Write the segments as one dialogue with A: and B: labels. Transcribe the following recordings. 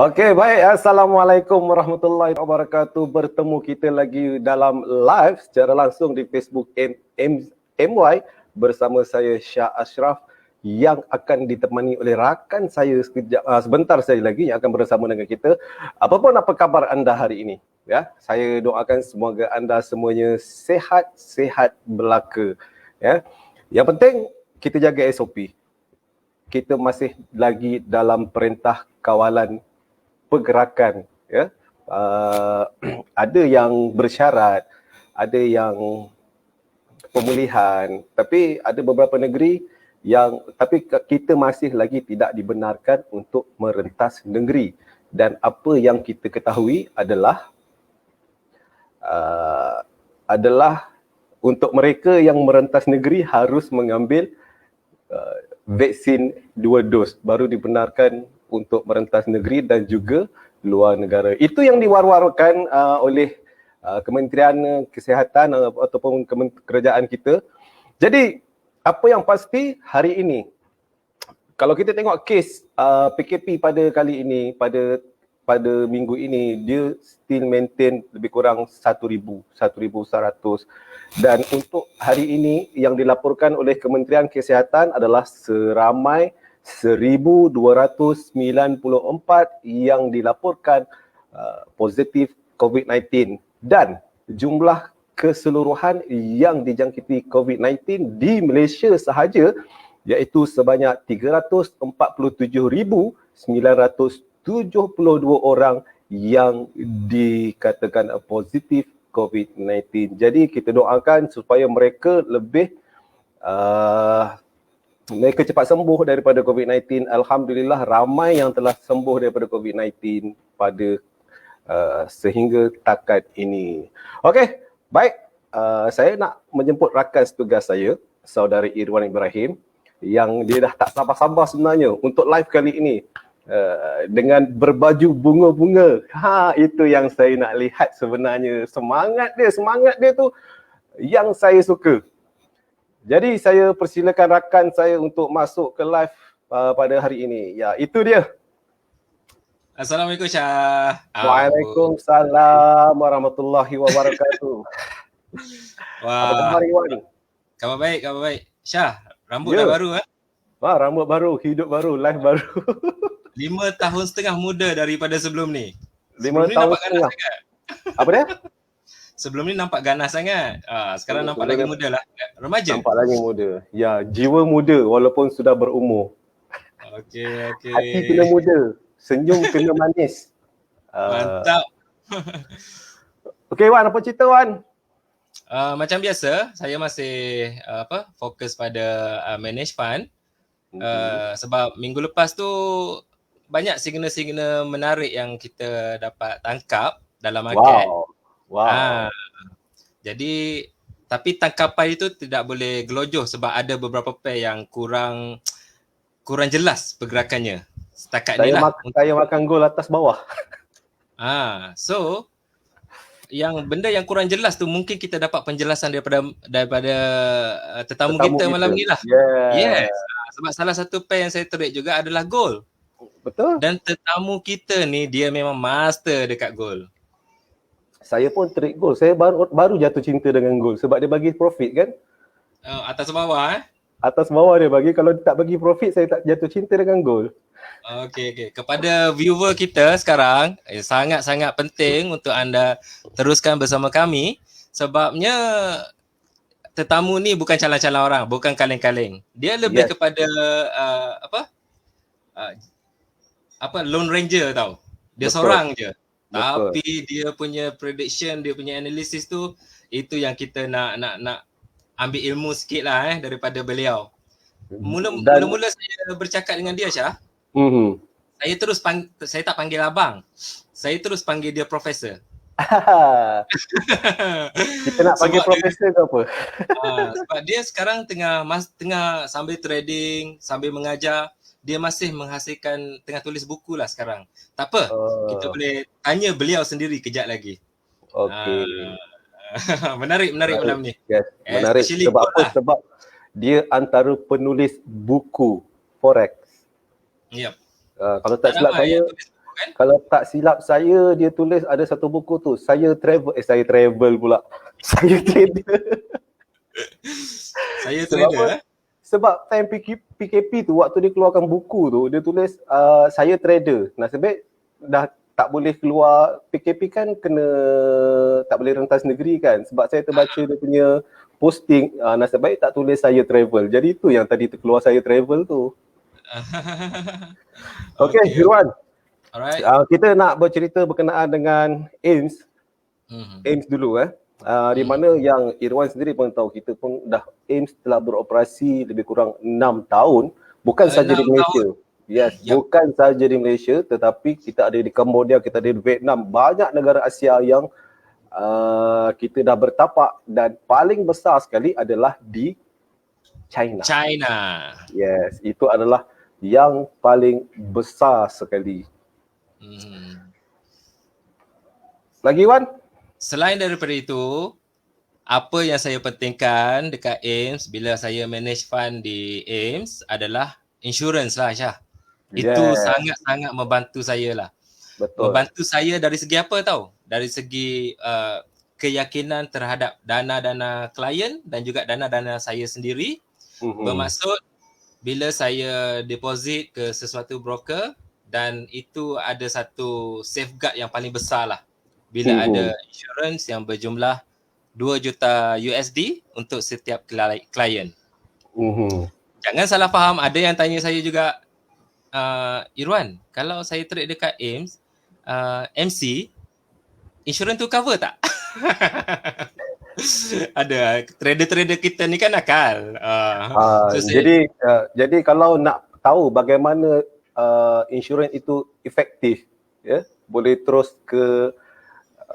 A: Okey, baik. Assalamualaikum warahmatullahi wabarakatuh. Bertemu kita lagi dalam live secara langsung di Facebook MY bersama saya Syah Ashraf yang akan ditemani oleh rakan saya sebentar saja lagi yang akan bersama dengan kita. Apa khabar anda hari ini? Ya, saya doakan semoga anda semuanya sehat belaka. Ya. Yang penting kita jaga SOP. Kita masih lagi dalam perintah kawalan pergerakan, ya. Ada yang bersyarat, ada yang pemulihan, tapi ada beberapa negeri tapi kita masih lagi tidak dibenarkan untuk merentas negeri. Dan apa yang kita ketahui adalah untuk mereka yang merentas negeri harus mengambil vaksin 2 dos baru dibenarkan untuk merentas negeri dan juga luar negara. Itu yang diwar-warkan oleh Kementerian Kesihatan ataupun kerajaan kita. Jadi apa yang pasti hari ini, kalau kita tengok kes PKP pada kali ini, pada minggu ini, dia still maintain lebih kurang 1,100. Dan untuk hari ini yang dilaporkan oleh Kementerian Kesihatan adalah seramai 1,294 yang dilaporkan positif COVID-19 dan jumlah keseluruhan yang dijangkiti COVID-19 di Malaysia sahaja iaitu sebanyak 347,972 orang yang dikatakan positif COVID-19. Jadi kita doakan supaya mereka mereka cepat sembuh daripada COVID-19. Alhamdulillah ramai yang telah sembuh daripada COVID-19 pada sehingga takat ini. Okey, baik. Saya nak menjemput rakan setugas saya, saudara Irwan Ibrahim, yang dia dah tak sabar-sabar sebenarnya untuk live kali ini dengan berbaju bunga-bunga. Itu yang saya nak lihat sebenarnya. Semangat dia tu yang saya suka. Jadi saya persilakan rakan saya untuk masuk ke live pada hari ini. Ya, itu dia.
B: Assalamualaikum Syah.
A: Waalaikumsalam warahmatullahi wabarakatuh.
B: Wah.
A: Apa khabar Iwan?
B: Khabar baik. Syah, rambut dah baru
A: rambut baru, hidup baru, life baru.
B: 5 tahun setengah muda daripada sebelum ni.
A: 5 tahun setengah. Apa dia?
B: Sebelum ni nampak ganas sangat. Sekarang nampak lagi muda lah. Remaja.
A: Nampak lagi muda. Ya, jiwa muda walaupun sudah berumur.
B: Okey.
A: Hati kena muda, senyum kena manis.
B: Mantap.
A: Okey Wan, apa cerita Wan?
B: Macam biasa, saya masih fokus pada manage fund. Sebab minggu lepas tu banyak signal-signal menarik yang kita dapat tangkap dalam market.
A: Wow.
B: Jadi tapi tangkapan itu tidak boleh gelojoh sebab ada beberapa pair yang kurang jelas pergerakannya. Setakat ni lah.
A: Saya makan gol atas bawah.
B: So yang benda yang kurang jelas tu mungkin kita dapat penjelasan daripada tetamu kita malam ni lah. Yes. Sebab salah satu pair yang saya terik juga adalah gold.
A: Betul.
B: Dan tetamu kita ni dia memang master dekat gold.
A: Saya pun terik gol. Saya baru jatuh cinta dengan gol sebab dia bagi profit kan?
B: Atas bawah
A: Atas bawah dia bagi. Kalau dia tak bagi profit, saya tak jatuh cinta dengan gol.
B: Okey. Kepada viewer kita sekarang, sangat-sangat penting untuk anda teruskan bersama kami sebabnya tetamu ni bukan calon-calon orang, bukan kaleng-kaleng. Dia lebih kepada lone ranger tau. Dia seorang je. Tapi dia punya prediction, dia punya analisis tu, itu yang kita nak ambil ilmu sikit lah daripada beliau. Mula-mula saya bercakap dengan dia Syah. Saya tak panggil abang. Saya terus panggil dia profesor.
A: Kita nak panggil profesor ke apa?
B: Sebab dia sekarang tengah sambil trading, sambil mengajar. Dia masih menghasilkan, tengah tulis buku lah sekarang. Tak apa, kita boleh tanya beliau sendiri kejap lagi.
A: Okey.
B: Menarik malam ni.
A: Yes, menarik. Sebab apa? Sebab dia antara penulis buku Forex.
B: Yep.
A: Kalau tak silap saya,
B: kan?
A: Kalau tak silap saya, dia tulis ada satu buku tu, saya travel pula. Saya trader.
B: Saya
A: Sebab
B: trader
A: apa? Sebab time PKP tu, waktu dia keluarkan buku tu, dia tulis saya trader. Nasib baik dah tak boleh keluar, PKP kan kena tak boleh rentas negeri kan. Sebab saya terbaca dia punya posting, nasib baik tak tulis saya travel. Jadi itu yang tadi terkeluar saya travel tu. Okay,
B: Okay.
A: Irwan.
B: Alright.
A: Kita nak bercerita berkenaan dengan AIMS. AIMS dulu di mana yang Irwan sendiri pun tahu, kita pun dah AIMS telah beroperasi lebih kurang 6 tahun, bukan saja di
B: 6
A: Malaysia.
B: tahun.
A: Yes,
B: Yep.
A: bukan saja di Malaysia, tetapi kita ada di Cambodia, kita ada di Vietnam, banyak negara Asia yang kita dah bertapak, dan paling besar sekali adalah di China. Yes, itu adalah yang paling besar sekali. Lagi Wan?
B: Selain daripada itu, apa yang saya pentingkan dekat AIMS bila saya manage fund di AIMS adalah insurance lah, Syah. Itu sangat-sangat membantu saya lah.
A: Betul.
B: Membantu saya dari segi apa tahu? Dari segi keyakinan terhadap dana-dana klien dan juga dana-dana saya sendiri. Bermaksud bila saya deposit ke sesuatu broker, dan itu ada satu safeguard yang paling besar lah. Bila ada insurance yang berjumlah 2 juta USD untuk setiap klien. Jangan salah faham, ada yang tanya saya juga, Irwan, kalau saya trade dekat AIMS, MC, insurance tu cover tak? Ada trader-trader kita ni kan nakal.
A: Jadi kalau nak tahu bagaimana insurans itu efektif, boleh terus ke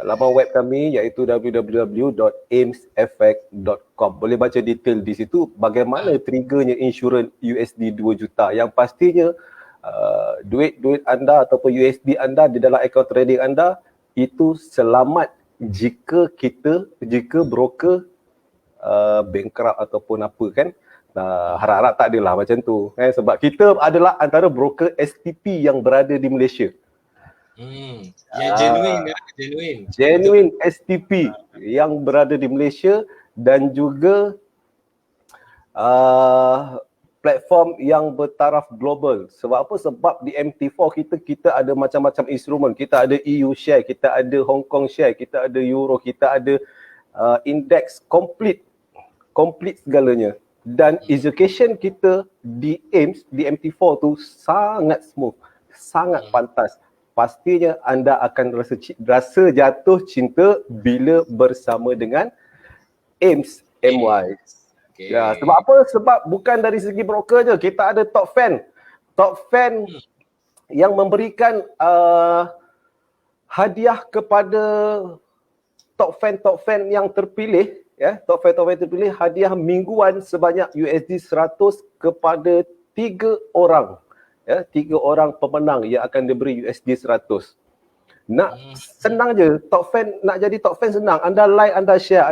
A: laman web kami iaitu www.aimseffect.com. Boleh baca detail di situ bagaimana triggernya insurans USD 2 juta. Yang pastinya duit anda ataupun USD anda di dalam akaun trading anda itu selamat jika broker bankrupt ataupun apa kan. Harap-harap tak adalah macam tu sebab kita adalah antara broker STP yang berada di Malaysia. Genuine STP yang berada di Malaysia, dan juga platform yang bertaraf global. Sebab apa? Sebab di MT4 kita ada macam-macam instrumen. Kita ada EU share, kita ada Hong Kong share, kita ada Euro, kita ada index complete segalanya. Dan education kita di AIMS, di MT4 tu sangat smooth, sangat pantas. Pastinya anda akan rasa jatuh cinta bila bersama dengan AIMS MY. Ya, sebab apa? Sebab bukan dari segi broker je, kita ada top fan yang memberikan hadiah kepada top fan yang terpilih, top fan terpilih, hadiah mingguan sebanyak USD 100 kepada 3 orang. 3 orang pemenang yang akan diberi USD 100. Senang je, nak jadi top fan senang. Anda like, anda share,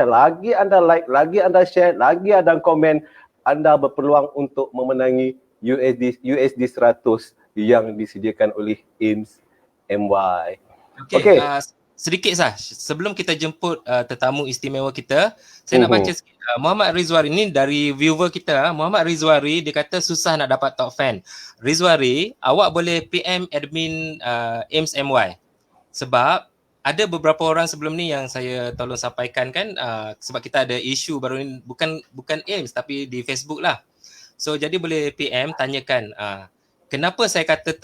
A: lagi anda like, lagi anda share, lagi anda komen, anda berpeluang untuk memenangi USD 100 yang disediakan oleh AIMS MY.
B: Okay. Sedikit sah, sebelum kita jemput tetamu istimewa kita, saya nak baca sikit. Muhammad Rizwari ni dari viewer kita, Muhammad Rizwari, dia kata susah nak dapat top fan. Rizwari, awak boleh PM admin AIMS MY. Sebab ada beberapa orang sebelum ni yang saya tolong sampaikan kan, sebab kita ada isu baru ni, bukan AIMS tapi di Facebook lah. So jadi boleh PM tanyakan kenapa saya kata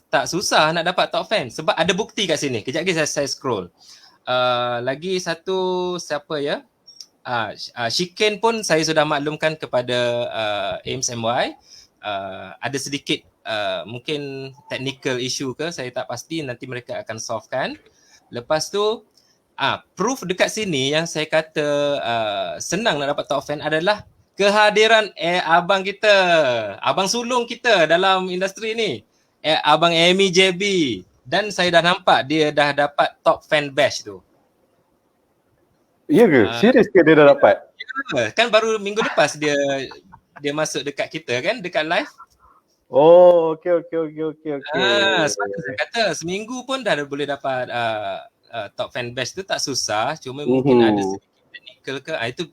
B: tak susah nak dapat top fan, sebab ada bukti kat sini. Kejap lagi saya scroll. Lagi satu siapa ya? Shiken pun saya sudah maklumkan kepada AIMS MY. Ada sedikit mungkin technical issue ke, saya tak pasti, nanti mereka akan solvekan. Lepas tu proof dekat sini yang saya kata senang nak dapat top fan adalah kehadiran abang kita, abang sulung kita dalam industri ni. Abang Amy JB, dan saya dah nampak dia dah dapat top fan badge tu.
A: Ya ke? Serius ke dia dah dapat?
B: Ya, kan baru minggu lepas dia masuk dekat kita kan, dekat live.
A: Oh, okey.
B: Sebab tu saya kata seminggu pun dah boleh dapat top fan badge tu tak susah, cuma mungkin ada
A: Mhm.
B: sedikit technical ke, itu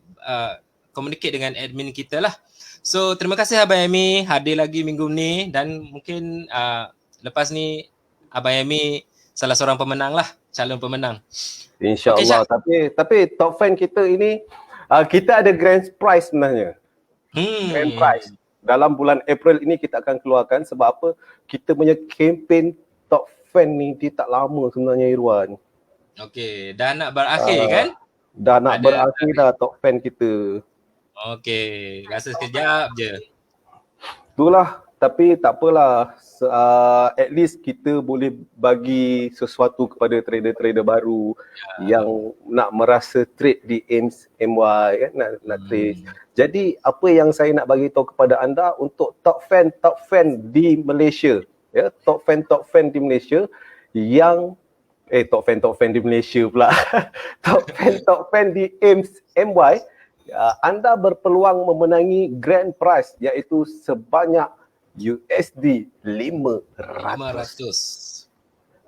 B: communicate dengan admin kita lah. So terima kasih Abang Amy hadir lagi minggu ni, dan mungkin lepas ni Abang Amy salah seorang pemenang lah, calon pemenang. Okey
A: InsyaAllah.
B: Syah.
A: Tapi top fan kita ini, kita ada grand prize sebenarnya. Grand prize. Dalam bulan April ini kita akan keluarkan, sebab apa? Kita punya kempen top fan ni dia tak lama sebenarnya, Irwan.
B: Okey, dah nak berakhir kan?
A: Dah nak berakhir dah top fan kita.
B: Okey, rasa sekejap je.
A: Itulah, tapi tak apalah. At least kita boleh bagi sesuatu kepada trader-trader baru yang nak merasa trade di AIMS MY kan, nak trade. Jadi apa yang saya nak bagi tahu kepada anda untuk top fan di Malaysia, ya, top fan di Malaysia yang top fan di Malaysia pula. top fan di AIMS MY, anda berpeluang memenangi grand prize iaitu sebanyak USD 500.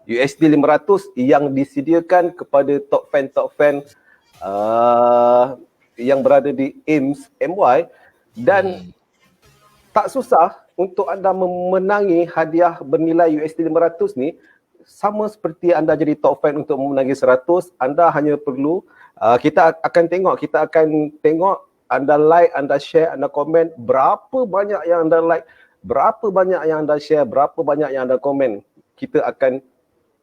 A: USD 500 yang disediakan kepada top fan yang berada di AIMS MY, dan tak susah untuk anda memenangi hadiah bernilai USD 500 ni. Sama seperti anda jadi top fan untuk memenangi 100, anda hanya perlu kita akan tengok anda like, anda share, anda komen, berapa banyak yang anda like, berapa banyak yang anda share, berapa banyak yang anda komen. Kita akan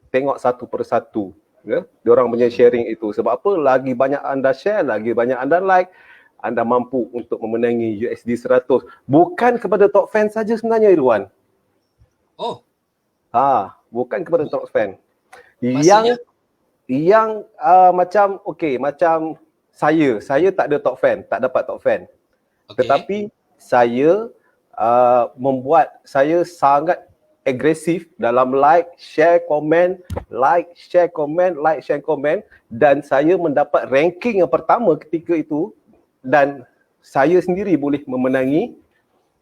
A: tengok satu persatu, ya, diorang punya sharing itu. Sebab apa? Lagi banyak anda share, lagi banyak anda like, anda mampu untuk memenangi USD 100. Bukan kepada top fan saja sebenarnya, Irwan. Bukan kepada top fan.
B: Maksudnya?
A: Yang macam saya tak ada top fan, tak dapat top fan. Okay. Tetapi saya saya sangat agresif dalam like, share, komen, dan saya mendapat ranking yang pertama ketika itu, dan saya sendiri boleh memenangi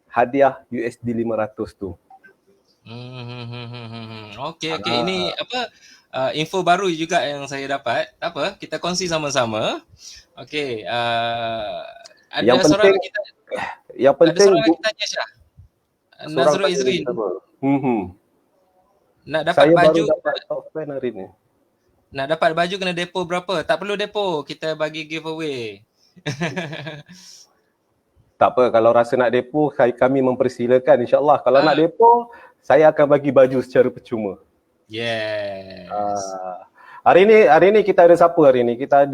A: hadiah USD 500 tu.
B: Okey, ini info baru juga yang saya dapat. Tak apa, kita kongsi sama-sama. Okey, ada
A: yang
B: seorang
A: penting,
B: kita
A: yang penting
B: ada seorang kita tanya Syah. Nazrul Izrin. Nak dapat
A: saya
B: baju,
A: baru dapat top fan hari ni.
B: Nak dapat baju kena depo berapa? Tak perlu depo, kita bagi giveaway.
A: Tak apa, kalau rasa nak depo, kami mempersilakan, insyaAllah. Kalau nak depo, saya akan bagi baju secara percuma.
B: Yes.
A: Hari ni kita ada siapa hari ni? Kita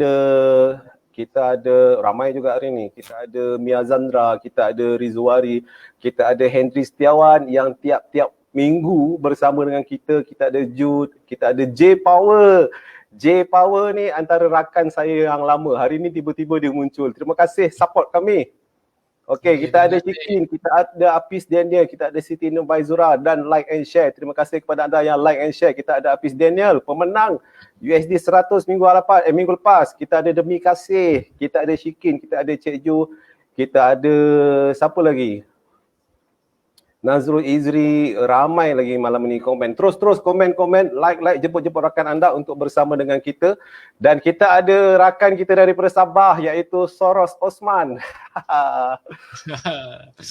A: ada ramai juga hari ni. Kita ada Mia Zandra, kita ada Rizwari, kita ada Hendry Setiawan yang tiap-tiap minggu bersama dengan kita. Kita ada Jude, kita ada J Power. J Power ni antara rakan saya yang lama. Hari ni tiba-tiba dia muncul. Terima kasih support kami. Okey, kita ada Shikin, kita ada Apis Daniel, kita ada Siti Nubaizura, dan like and share. Terima kasih kepada anda yang like and share. Kita ada Apis Daniel, pemenang USD 100 minggu lepas. Kita ada Demi Kasih, kita ada Shikin, kita ada Cik Ju, kita ada siapa lagi? Nazrul Izri, ramai lagi malam ini komen. Terus komen, like, jemput rakan anda untuk bersama dengan kita. Dan kita ada rakan kita daripada Sabah iaitu Soros Osman.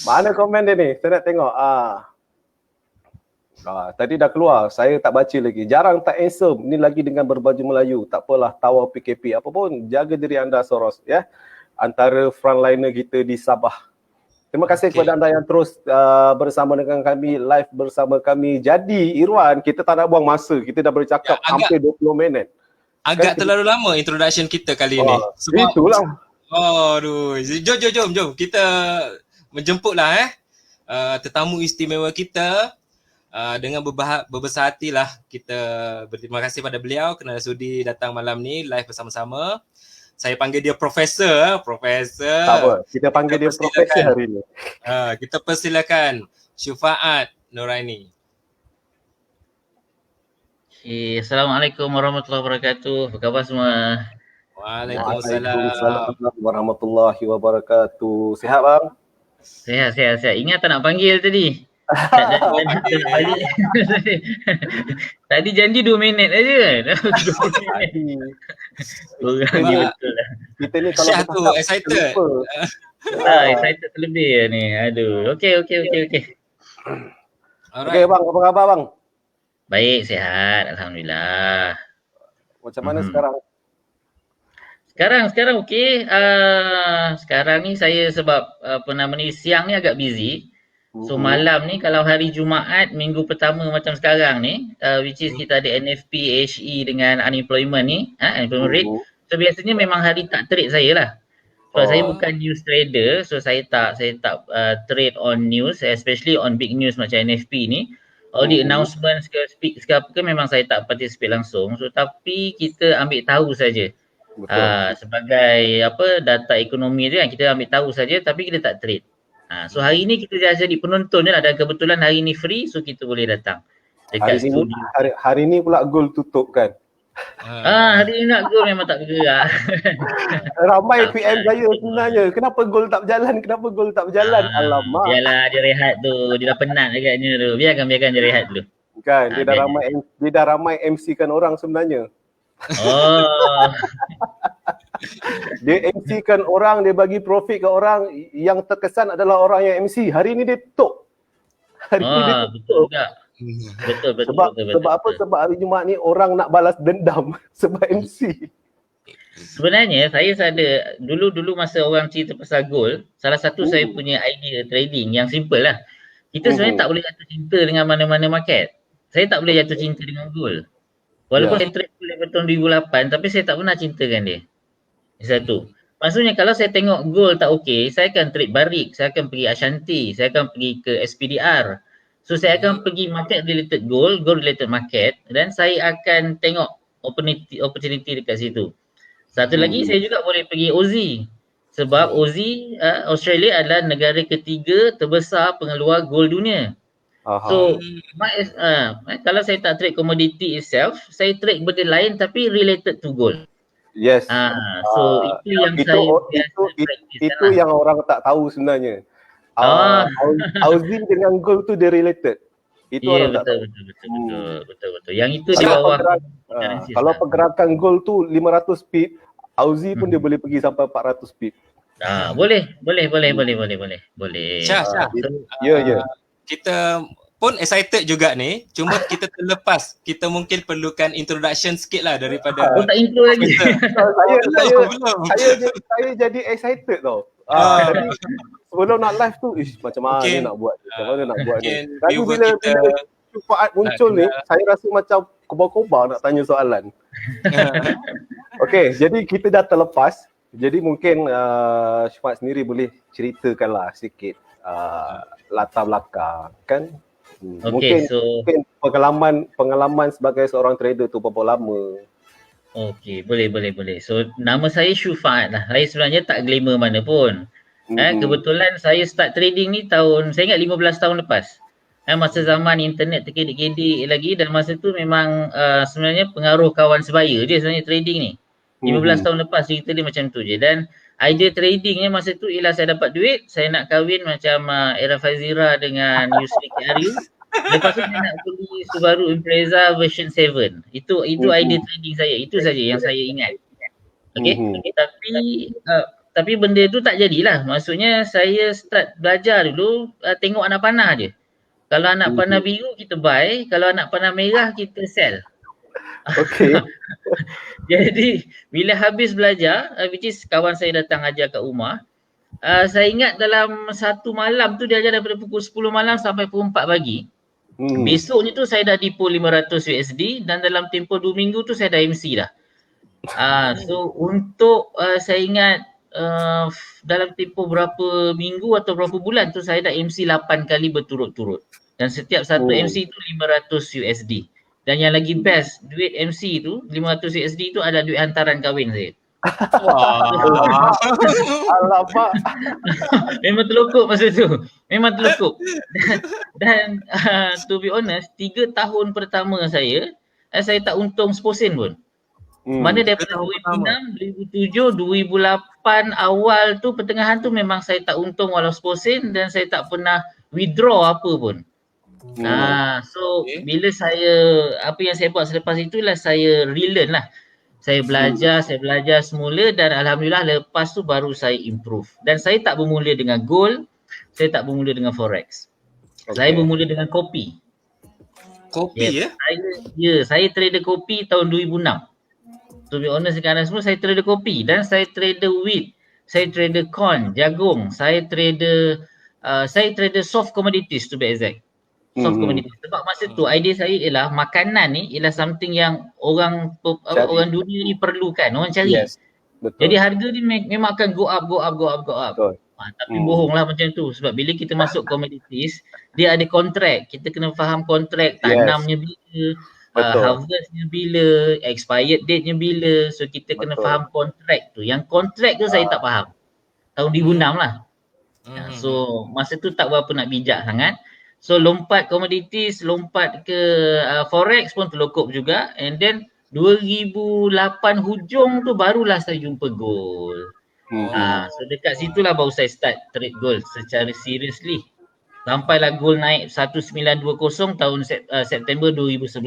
A: Mana komen dia ni? Saya nak tengok. Tadi dah keluar, saya tak baca lagi. Jarang tak handsome, ni lagi dengan berbaju Melayu. Tak apalah, tawar PKP apa pun, jaga diri anda Soros, ya. Antara frontliner kita di Sabah. Terima kasih kepada anda yang terus bersama dengan kami, live bersama kami. Jadi Irwan, kita tak nak buang masa. Kita dah bercakap hampir 20 minit.
B: Agak terlalu lama introduction kita kali ni.
A: Sebab itulah.
B: Jom. Kita menjemputlah tetamu istimewa kita. Dengan berbesar hatilah kita berterima kasih pada beliau kerana sudi datang malam ni live bersama-sama. Saya panggil dia Profesor.
A: Tak apa, kita panggil dia Profesor hari ni.
B: Kita persilakan Syufaat Nuraini.
C: Assalamualaikum warahmatullahi wabarakatuh. Apa khabar semua?
B: Waalaikumsalam
A: warahmatullahi wabarakatuh. Sihat bang?
C: Sihat. Ingat tak nak panggil tadi? Tak balik. Tadi janji 2 minit aja kan. 2 minit. Orang ni betul lah.
A: Kita ni kalau
B: Syah tu
A: bercakap,
B: excited.
A: lupa.
C: Excited terlebih lah ni. Aduh. Okey.
A: Okey
B: Alright.
A: bang, apa khabar bang?
C: Baik, sihat. Alhamdulillah.
A: Macam mana sekarang?
C: Sekarang okey. Sekarang ni saya sebab siang ni agak busy. So malam ni kalau hari Jumaat minggu pertama macam sekarang ni, which is kita ada NFP, HE dengan unemployment ni, unemployment rate. So biasanya memang hari tak trade saya lah. So saya bukan news trader, so saya tak trade on news, especially on big news macam NFP ni. All the announcements ke speak ke apa ke memang saya tak participate langsung. So tapi kita ambil tahu saja. Sebagai data ekonomi tu kan, kita ambil tahu saja tapi kita tak trade. So hari ni kita jadi penonton je lah, dan kebetulan hari ni free, so kita boleh datang dekat studio.
A: Hari ni pula goal tutup kan?
C: Hari ni nak goal memang tak bergerak.
A: Ramai PM saya sebenarnya, kenapa goal tak berjalan? Alamak.
C: Yalah, dia rehat tu, dia dah penat agaknya tu. Biarkan dia rehat dulu.
A: Kan, dia dah ramai MC kan orang sebenarnya. Dia MC kan orang, dia bagi profit ke orang, yang terkesan adalah orang yang MC. Hari ni dia tutup.
C: Betul juga. Betul.
A: Sebab apa? Sebab hari Jumaat ni orang nak balas dendam sebab MC.
C: Sebenarnya saya ada dulu masa orang cerita pasal gold, salah satu saya punya idea trading yang simple lah. Kita sebenarnya tak boleh jatuh cinta dengan mana-mana market. Saya tak boleh jatuh cinta dengan gold. Walaupun saya trade gold daripada tahun 2008, tapi saya tak pernah cintakan dia. Satu. Maksudnya kalau saya tengok gold tak okey, saya akan trade Barrick, saya akan pergi Ashanti, saya akan pergi ke SPDR. So saya akan pergi market related gold related market, dan saya akan tengok opportunity dekat situ. Satu lagi saya juga boleh pergi Aussie. Sebab Aussie, Australia adalah negara ketiga terbesar pengeluar gold dunia. So kalau saya tak trade commodity itself, saya trade benda lain tapi related to gold.
A: Yes.
C: So itu yang
A: itu yang orang tak tahu sebenarnya. Housing dengan gold tu dia related. Itu orang tak tahu.
C: Betul. Yang itu di bawah.
A: Kalau pergerakan gold tu 500 pip, Aussie pun dia boleh pergi sampai 400 pip.
C: Boleh.
B: Syah.
A: Ya.
B: Kita pun excited juga ni, cuma kita terlepas. Kita mungkin perlukan introduction sikit lah daripada
C: tak intro lagi.
A: Saya jadi excited tau. Jadi sebelum nak live tu, macam mana nak buat ni. Tapi bila Shufaat muncul ni, saya rasa macam kobar-kobar nak tanya soalan. Okey, jadi kita dah terlepas. Jadi mungkin Shufaat sendiri boleh ceritakanlah sikit latar belakang kan. Mungkin pengalaman sebagai seorang trader tu berapa lama?
C: Okey, boleh. So nama saya Shufaat lah. Saya sebenarnya tak glamour mana pun. Kebetulan saya start trading ni saya ingat 15 tahun lepas. Masa zaman internet terkedik-kedik lagi, dan masa tu memang sebenarnya pengaruh kawan sebaya je sebenarnya trading ni. 15 tahun lepas cerita dia macam tu je. Dan idea tradingnya masa tu ialah saya dapat duit, saya nak kahwin macam Era Fazira dengan Yusri KRU. Lepas tu saya nak beli Subaru Impreza version 7. Itu idea trading saya. Itu saja yang saya ingat. Okey. Tapi benda tu tak jadilah. Maksudnya saya start belajar dulu, tengok anak panah je. Kalau anak panah biru kita buy, kalau anak panah merah kita sell.
A: Okey.
C: Jadi bila habis belajar, which is kawan saya datang ajar kat rumah, saya ingat dalam satu malam tu dia ajar daripada pukul 10 malam sampai pukul 4 pagi. Besoknya tu saya dah depo 500 USD, dan dalam tempoh 2 minggu tu saya dah MC dah. So untuk saya ingat dalam tempoh berapa minggu atau berapa bulan tu saya dah MC 8 kali berturut-turut. Dan setiap satu MC tu 500 USD. Dan yang lagi best, duit MC tu 500 USD tu adalah duit hantaran kahwin saya.
A: Alamak.
C: Memang terlokup masa tu. Dan to be honest, 3 tahun pertama saya tak untung seposen pun. Mana daripada 2006, 2007, 2008 awal tu, pertengahan tu memang saya tak untung walau seposen, dan saya tak pernah withdraw apa pun. So
B: Okay.
C: bila saya, apa yang saya buat selepas itulah saya relearn lah. Saya belajar semula dan alhamdulillah lepas tu baru saya improve. Dan saya tak bermula dengan gold, saya tak bermula dengan forex. Saya bermula dengan kopi.
B: Kopi
C: Saya trader kopi tahun 2006. To be honest dengan anda semua, saya trader kopi dan saya trader wheat, saya trader corn, jagung, saya trader soft commodities to be exact. Soft commodities. Sebab masa tu idea saya ialah makanan ni ialah something yang orang dunia ni perlukan, orang cari.
A: Yes. Betul.
C: Jadi harga ni memang akan go up.
A: Betul.
C: Tapi bohonglah macam tu sebab bila kita masuk commodities, dia ada kontrak. Kita kena faham kontrak, tanamnya bila, harvestnya bila, expired date-nya bila. So kita kena faham kontrak tu. Yang kontrak tu saya tak faham. Tahun 2006 lah. So masa tu tak berapa nak bijak sangat. So lompat commodities, lompat ke forex pun terlokop juga. And then 2008 hujung tu barulah saya jumpa gold. So dekat situlah baru saya start trade gold secara seriously. Sampailah gold naik 1920 tahun September 2011.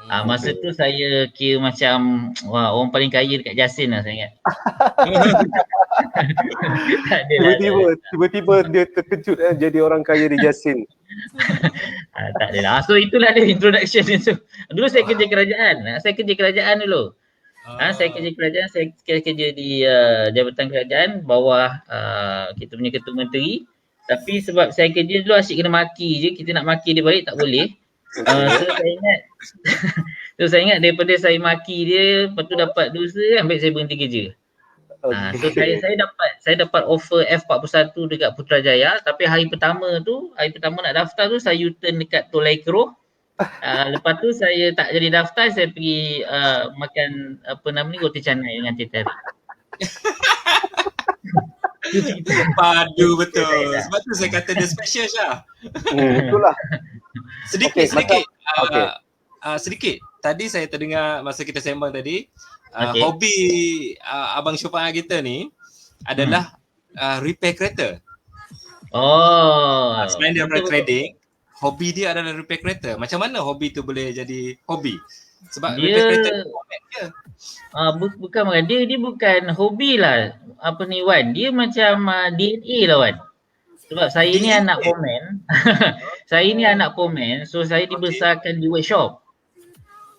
C: Masa tu saya kira macam orang paling kaya dekat Jasin lah saya ingat.
A: Tiba-tiba dia terkejut jadi orang kaya di Jasin.
C: Tak adalah. So itulah dia introduction itu. Dulu saya kerja kerajaan. Saya kerja kerajaan dulu. Saya kerja kerajaan, saya kerja di Jabatan Kerajaan bawah kita punya Ketua Menteri. Tapi sebab saya kerja dulu asyik kena maki je, kita nak maki dia balik tak boleh. So saya ingat daripada saya maki dia, lepas tu dapat dosa, ambil saya berhenti kerja. So saya dapat offer F41 dekat Putrajaya, tapi hari pertama nak daftar tu saya U-turn dekat Tol Laikro. Lepas tu saya tak jadi daftar, saya pergi makan roti canai dengan teh tarik.
B: Padu betul. Sebab tu saya kata dia special Syah.
A: Itulah.
B: Sedikit.
A: Sedikit.
B: Tadi saya terdengar masa kita sembang tadi, hobi Abang Syufan kita ni adalah repair kereta. Selain daripada trading, hobi dia adalah repair kereta. Macam mana hobi tu boleh jadi hobi? Sebab repair kereta dia
C: bukan dia bukan hobi lah. Apa ni Wan? Dia macam DNA lah Wan. Sebab saya ni anak pomen. Saya ni anak pomen. So saya dibesarkan di workshop.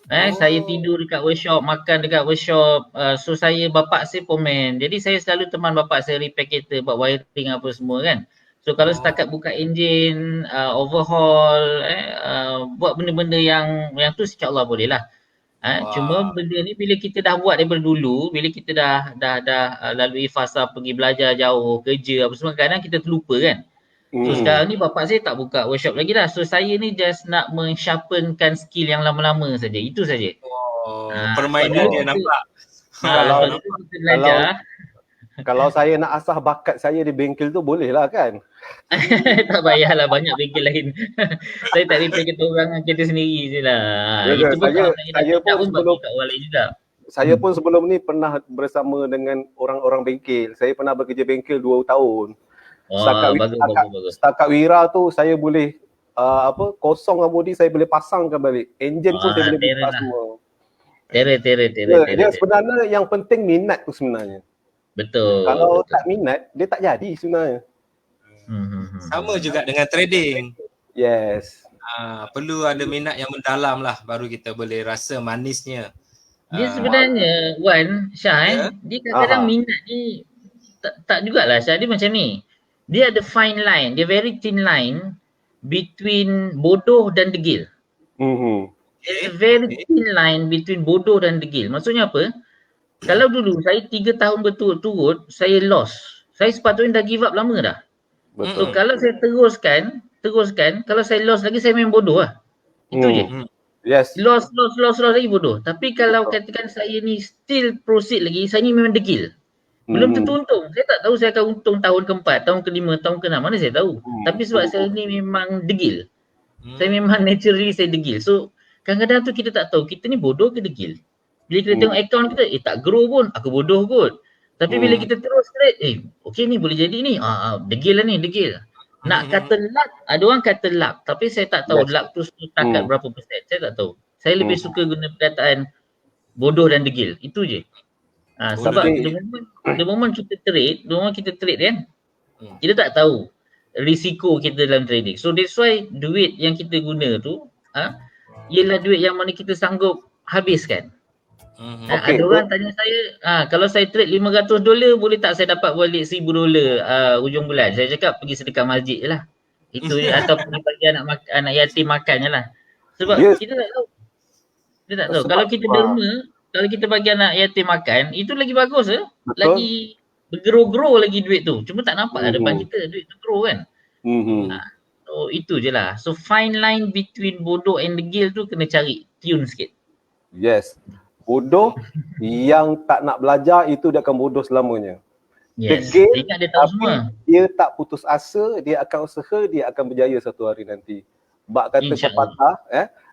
C: Saya tidur dekat workshop, makan dekat workshop. So bapak saya pomen. Jadi saya selalu teman bapak saya repair kereta, buat wiring apa semua kan. So kalau setakat buka enjin, overhaul, buat benda-benda yang tu insya-Allah boleh lah. Cuma benda ni bila kita dah buat daripada dulu, bila kita dah lalui fasa pergi belajar jauh, kerja apa semua, kadang kita terlupa kan. So sekarang ni bapak saya tak buka workshop lagi dah. So saya ni just nak men-sharpenkan skill yang lama-lama saja. Itu saja.
B: Permainan dia nampak.
A: Kalau saya nak asah bakat saya di bengkel tu boleh lah kan?
C: Tak payahlah, banyak bengkel lain. Saya tak repair kereta orang, kereta sendiri je lah. Itu pun saya pun sebelum kat orang lain juga.
A: Saya pun sebelum ni pernah bersama dengan orang-orang bengkel. Saya pernah bekerja bengkel 2 tahun. Setakat wira tu saya boleh kosong body saya boleh pasangkan balik. Enjin pun saya boleh buka semua.
C: Terror.
A: Dia sebenarnya yang penting minat tu sebenarnya.
C: Betul.
A: Kalau tak minat, dia tak jadi sebenarnya.
B: Sama juga dengan trading.
A: Yes.
B: Perlu ada minat yang mendalam lah, baru kita boleh rasa manisnya.
C: Dia sebenarnya Wan, Syah dia kadang-kadang minat ni tak jugalah Syah, dia macam ni. Dia ada fine line, dia very thin line between bodoh dan degil. There's a very thin line between bodoh dan degil. Maksudnya apa? Kalau dulu saya 3 tahun berturut-turut saya loss. Saya sepatutnya dah give up lama dah. So kalau saya teruskan, kalau saya loss lagi saya main bodoh lah. Itu je.
A: Yes.
C: Loss lagi bodoh. Tapi kalau katakan saya ni still proceed lagi, saya ni memang degil. Belum tentu untung. Saya tak tahu saya akan untung tahun ke-4, tahun ke-5, tahun ke-6. Mana saya tahu. Tapi sebab saya ni memang degil. Saya memang naturally saya degil. So kadang-kadang tu kita tak tahu kita ni bodoh ke degil. Bila kita tengok akaun kita, tak grow pun, aku bodoh kot. Tapi bila kita terus trade, okay ni boleh jadi ni. Degil lah ni, degil. Nak kata luck, ada orang kata luck, tapi saya tak tahu
A: Yes.
C: luck tu setakat berapa persen. Saya tak tahu. Saya lebih suka guna perkataan bodoh dan degil. Itu je. Sebab
A: Tapi-
C: the moment kita trade kan, kita tak tahu risiko kita dalam trading. So that's why duit yang kita guna tu ialah duit yang mana kita sanggup habiskan.
A: Okay,
C: Ada orang tanya saya, kalau saya trade $500 boleh tak saya dapat balik $1,000 hujung bulan? Saya cakap pergi sedekah masjid je lah. Itu je, atau pergi bagi anak yatim makan je lah. Sebab
A: Yes.
C: kita tak tahu. Kita tak tahu.
A: Sebab-
C: Kalau kita derma, kalau kita bagi anak yatim makan, itu lagi bagus
A: Betul.
C: lagi bergrow lagi duit tu. Cuma tak nampak depan kita duit tu grow kan. So itu je lah. So fine line between bodoh and degil tu kena cari tune sikit.
A: Yes. Bodoh yang tak nak belajar itu dia akan bodoh selamanya.
C: Yes.
A: Degil,
C: Dia ingat dia tahu
A: tapi
C: semua.
A: dia tak putus asa, dia akan usaha, dia akan berjaya satu hari nanti. Bak kata
C: InsyaAllah.
A: pepatah,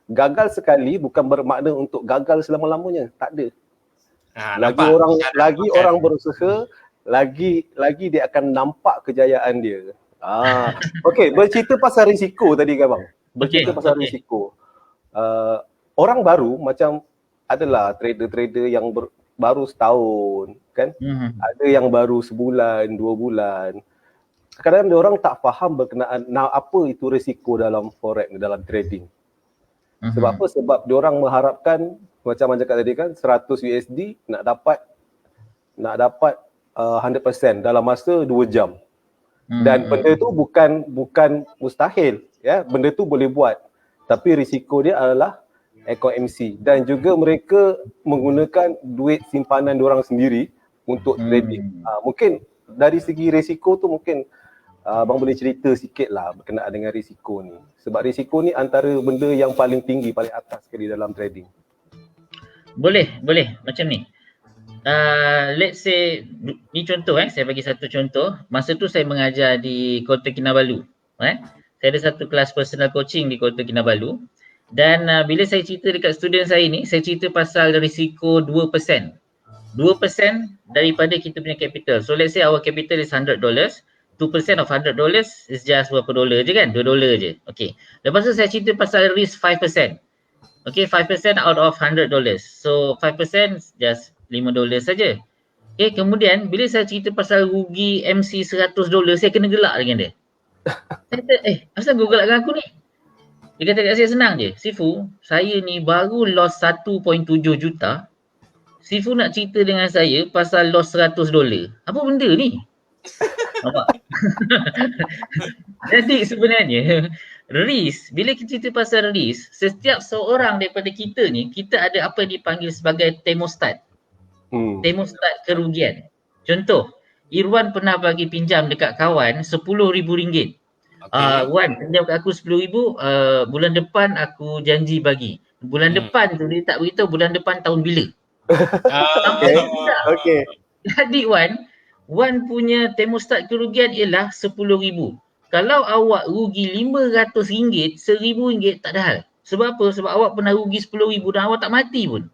A: gagal sekali bukan bermakna untuk gagal selama-lamanya. Tak ada. Lagi orang berusaha, lagi dia akan nampak kejayaan dia. Okey, bercerita pasal risiko tadi kan bang. Bercerita pasal risiko. Orang baru macam adalah trader-trader yang baru setahun kan. Ada yang baru sebulan, 2 bulan. Kadang-kadang dia orang tak faham berkenaan apa itu risiko dalam forex, dalam trading. Sebab apa? Sebab dia orang mengharapkan macam cakap tadi kan 100 USD nak dapat 100% dalam masa 2 jam. Dan benda tu bukan mustahil, ya. Benda tu boleh buat. Tapi risiko dia adalah account MC, dan juga mereka menggunakan duit simpanan diorang sendiri untuk trading. Mungkin dari segi risiko tu mungkin abang boleh cerita sikit lah berkenaan dengan risiko ni. Sebab risiko ni antara benda yang paling tinggi, paling atas sekali dalam trading.
C: Boleh. Macam ni. Let's say, ni contoh saya bagi satu contoh. Masa tu saya mengajar di Kota Kinabalu. Saya ada satu kelas personal coaching di Kota Kinabalu. Dan bila saya cerita dekat student saya ni, saya cerita pasal risiko 2%. 2% daripada kita punya capital. So let's say our capital is $100. 2% of $100 is just berapa dolar je kan? $2 je. Okay. Lepas tu saya cerita pasal risk 5%. Okay, 5% out of $100. So 5% just $5 saja. Okay, kemudian bila saya cerita pasal rugi MC $100, saya kena gelak dengan dia. Saya kata, asal kau gelak dengan aku ni? Dia kata kat saya senang je. Sifu, saya ni baru loss 1.7 juta. Sifu nak cerita dengan saya pasal loss $100. Apa benda ni? Nampak? Jadi sebenarnya risk, bila kita cerita pasal risk, setiap seorang daripada kita ni, kita ada apa yang dipanggil sebagai thermostat. Thermostat kerugian. Contoh, Irwan pernah bagi pinjam dekat kawan RM10,000. Wan, pinjam kat aku RM10,000, bulan depan aku janji bagi. Bulan depan tu dia tak beritahu bulan depan tahun bila.
A: Okay.
C: Jadi Wan punya thermostat kerugian ialah RM10,000. Kalau awak rugi RM500, RM1,000 tak ada hal. Sebab apa? Sebab awak pernah rugi RM10,000 dan awak tak mati pun.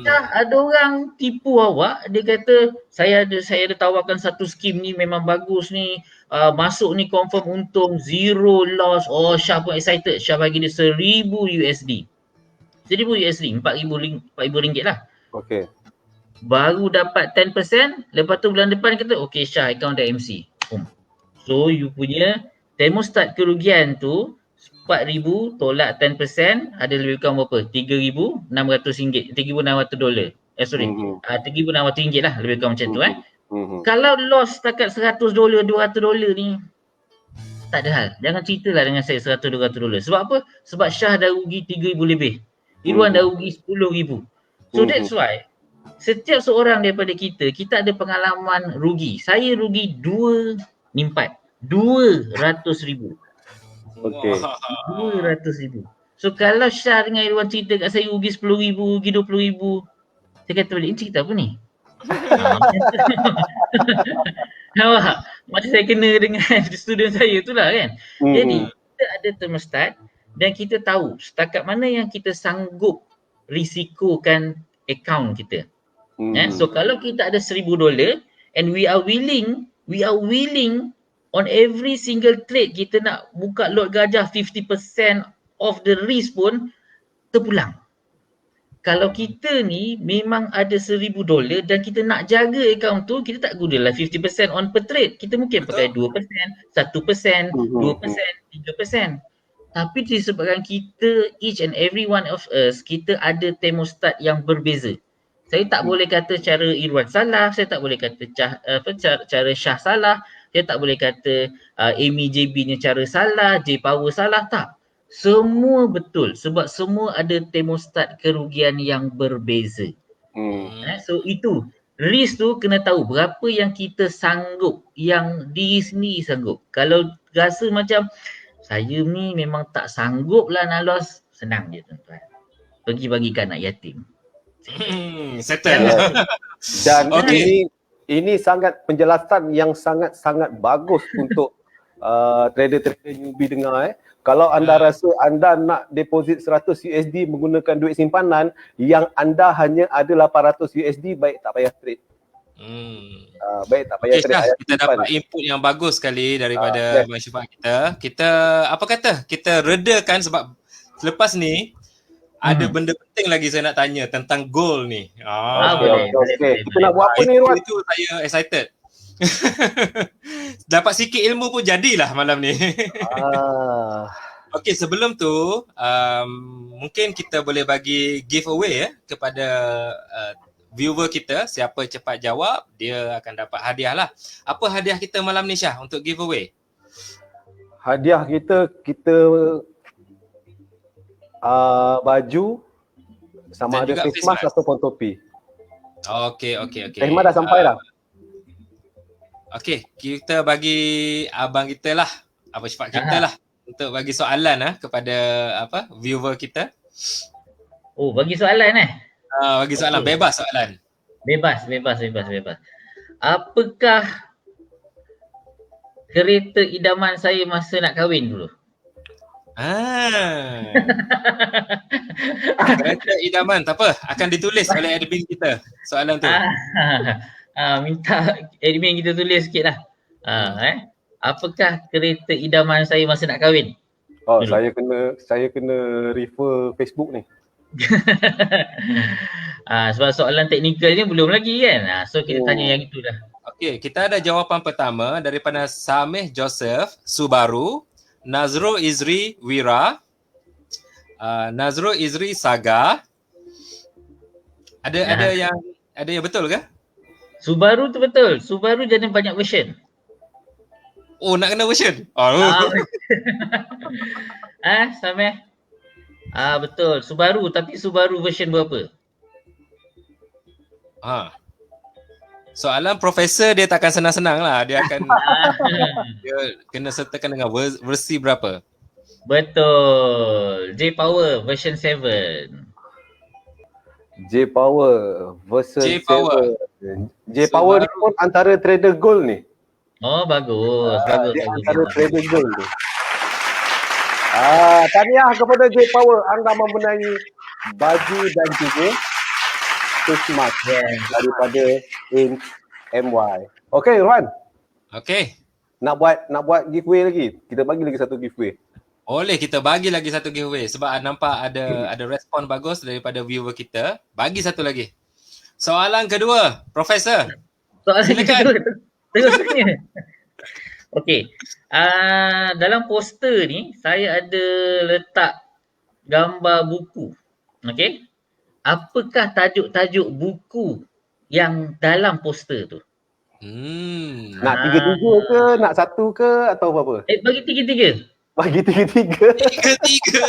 C: Ada orang tipu awak, dia kata saya ada tawarkan satu skim ni memang bagus ni, masuk ni confirm untung, zero loss. Syah pun excited, Syah bagi dia $1,000. $1,000, RM4,000 lah.
A: Okay.
C: Baru dapat 10%, lepas tu bulan depan kata okay Syah account dah MC. So you punya thermostat kerugian tu $4,000 tolak 10% ada lebih kurang berapa? $3,600. $3,600. $3,600 lah, lebih kurang macam tu Kalau loss setakat $100, $200 ni tak ada hal. Jangan ceritalah dengan saya $100, $200. Sebab apa? Sebab Syah dah rugi $3,000 lebih. Irwan dah rugi $10,000. So that's why setiap seorang daripada kita ada pengalaman rugi. Saya rugi 2 ni 4. $200,000.
A: Okay.
C: $200,000. So kalau Syah dengan Irwan cerita kat saya rugi $10,000, rugi $20,000, saya kata balik, ini cerita apa ni? Nampak? Macam saya kena dengan student saya tu lah kan. Jadi kita ada thermostat dan kita tahu setakat mana yang kita sanggup risikokan account kita. So kalau kita ada $1,000 and we are willing on every single trade kita nak buka lot gajah 50% of the risk pun terpulang. Kalau kita ni memang ada $1,000 dan kita nak jaga account tu, kita tak gunalah 50% on per trade. Kita mungkin pakai 2%, 1%, 2%, 3%. Tapi disebabkan kita, each and every one of us, kita ada thermostat yang berbeza. Saya tak boleh kata cara Irwan salah, saya tak boleh kata cara Syah salah, saya tak boleh kata Amy JB ni cara salah, J Power salah, tak. Semua betul sebab semua ada thermostat kerugian yang berbeza. So itu risk tu kena tahu berapa yang kita sanggup, yang diri sendiri sanggup. Kalau rasa macam saya ni memang tak sanggup lah nak loss, senang je tuan-tuan. Pergi bagikan anak yatim.
B: Settle.
A: Dan
B: Okay.
A: ini sangat penjelasan yang sangat-sangat bagus untuk trader-trader newbie dengar. Kalau anda rasa anda nak deposit 100 USD menggunakan duit simpanan yang anda hanya ada 800 USD, baik tak payah trade. Baik tak payah
B: Okay,
A: trade.
B: Syah,
A: Ayat
B: kita
A: simpan.
B: dapat input yang bagus sekali daripada
A: yes.
B: masyarakat kita. Kita apa kata? Kita redakan sebab selepas ni ada benda penting lagi saya nak tanya tentang goal ni.
C: Boleh.
A: Kita nak buat apa ni, Ruan?
B: Itu saya excited. Dapat sikit ilmu pun jadilah malam ni. Okey, sebelum tu mungkin kita boleh bagi giveaway kepada viewer kita. Siapa cepat jawab, dia akan dapat hadiah lah. Apa hadiah kita malam ni, Syah, untuk giveaway?
A: Hadiah kita baju sama
B: Dan
A: ada
B: juga
A: face
B: face
A: mask
B: mask.
A: ataupun topi.
B: Okey.
A: Ehmad dah sampai dah.
B: Okey, kita bagi abang kita lah, apa cepat kita lah untuk bagi soalan kepada viewer kita.
C: Oh, bagi soalan
B: Bagi soalan,
C: Okey.
B: bebas soalan.
C: Bebas. Apakah kereta idaman saya masa nak kahwin dulu?
B: Kereta idaman, tak apa, akan ditulis oleh admin kita soalan tu.
C: Minta admin kita tulis sikit lah. Apakah kereta idaman saya masa nak kahwin?
A: Oh,
C: Dulu.
A: saya kena refer Facebook ni.
C: Sebab soalan teknikal ni belum lagi kan. So kita tanya yang itu dah.
B: Okey, kita ada jawapan pertama daripada Sameh Joseph Subaru, Nazrul Izri Wira, Nazrul Izri Saga. Ada yang betul ke?
C: Subaru tu betul. Subaru jadi banyak version.
B: Oh, nak kena version.
C: Sameh. Betul. Subaru, tapi Subaru version berapa?
B: Soalan profesor dia takkan senang-senang lah. Dia akan dia kena sertakan dengan versi berapa.
C: Betul. J Power version 7.
A: J Power versus
B: J Power.
A: J Power ni pun antara trader gold ni.
C: Oh, bagus. Bagus.
A: Dia antara trader gold ni. Tahniah kepada J Power, anda mempunyai baju dan juga face mask daripada MY. Okey, Ruan.
B: Okey.
A: Nak buat giveaway lagi. Kita bagi lagi satu giveaway.
B: Boleh, kita bagi lagi satu giveaway sebab nampak ada respon bagus daripada viewer kita. Bagi satu lagi. Soalan kedua, Profesor.
C: Soalan
B: Silakan.
C: kedua. Terus tanya. Okey. Dalam poster ni saya ada letak gambar buku. Okey. Apakah tajuk-tajuk buku yang dalam poster tu?
A: Nak tiga-tiga ke, nak satu ke atau apa?
C: Bagi tiga-tiga.
A: Bagi tiga-tiga.
B: Tiga-tiga.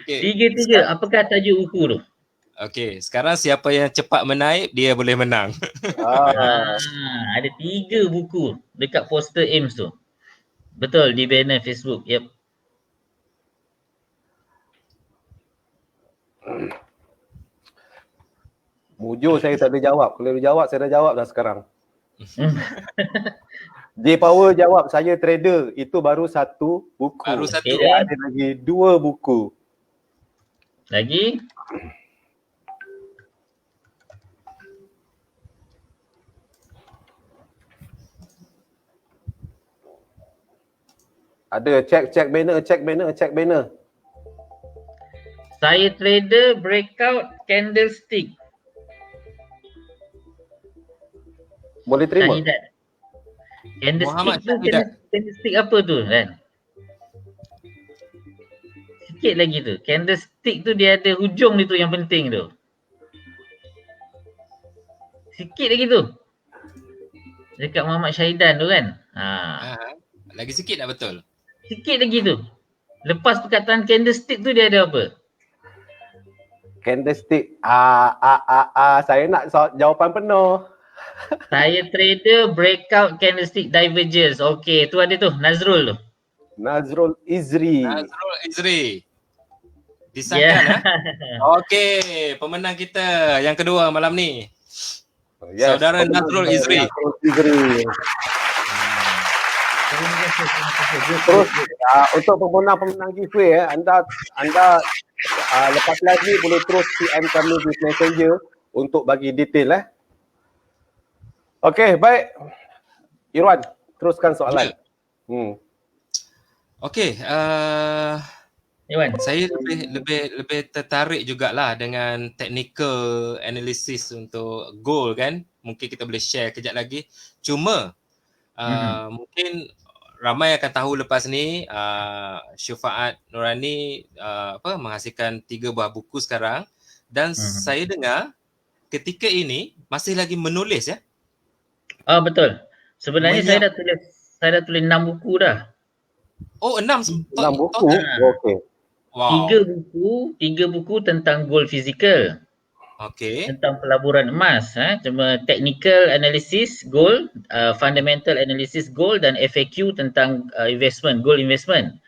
B: Okey.
C: Tiga-tiga. Apakah tajuk buku tu?
B: Okey, sekarang siapa yang cepat menaip, dia boleh menang.
C: Ada 3 buku dekat poster Ames tu. Betul, di banner Facebook. Yep.
A: Mujur saya tak ada jawab. Kalau dia jawab, saya dah jawab dah sekarang. J Power jawab, saya trader. Itu baru satu buku.
B: Baru satu.
C: Okay,
A: Ada lagi 2 buku.
C: Lagi?
A: Ada check banner.
C: Saya trader breakout candlestick.
A: Boleh terima?
C: Syahidat. Candlestick
B: Muhammad
C: tu
B: Syahidat.
C: candlestick apa tu kan? Sikit lagi tu. Candlestick tu dia ada hujung dia tu yang penting tu. Sikit lagi tu. Dekat Muhammad Syahidan tu kan.
B: Lagi sikit dah betul.
C: Sikit lagi tu. Lepas perkataan candlestick tu dia ada apa?
A: Candlestick. Saya nak jawapan penuh.
C: Saya trader breakout candlestick divergence. Okey, tu ada tu Nazrul tu.
A: Nazrul Izri.
B: Nazrul Izri. Disahkan Okey, pemenang kita yang kedua malam ni.
A: Yes,
B: Saudara Nazrul Izri.
A: Nazrul Izri. Terus untuk pemenang giveaway anda lepas lagi boleh terus PM kami di Messenger untuk bagi detail Okey, baik. Irwan, teruskan soalan.
B: Okey,
C: Iwan.
B: saya lebih tertarik jugalah dengan technical analysis untuk gold kan. Mungkin kita boleh share kejap lagi. Cuma mungkin ramai akan tahu lepas ni Syufaat Nurani menghasilkan 3 buah buku sekarang dan saya dengar ketika ini masih lagi menulis ya.
C: Betul. Sebenarnya saya dah tulis 6 buku dah.
B: Oh, 6
A: buku. Okey.
B: Wow.
C: 3 buku tentang gold physical.
B: Okey.
C: Tentang pelaburan emas, cuma technical analysis gold, fundamental analysis gold dan FAQ tentang gold investment.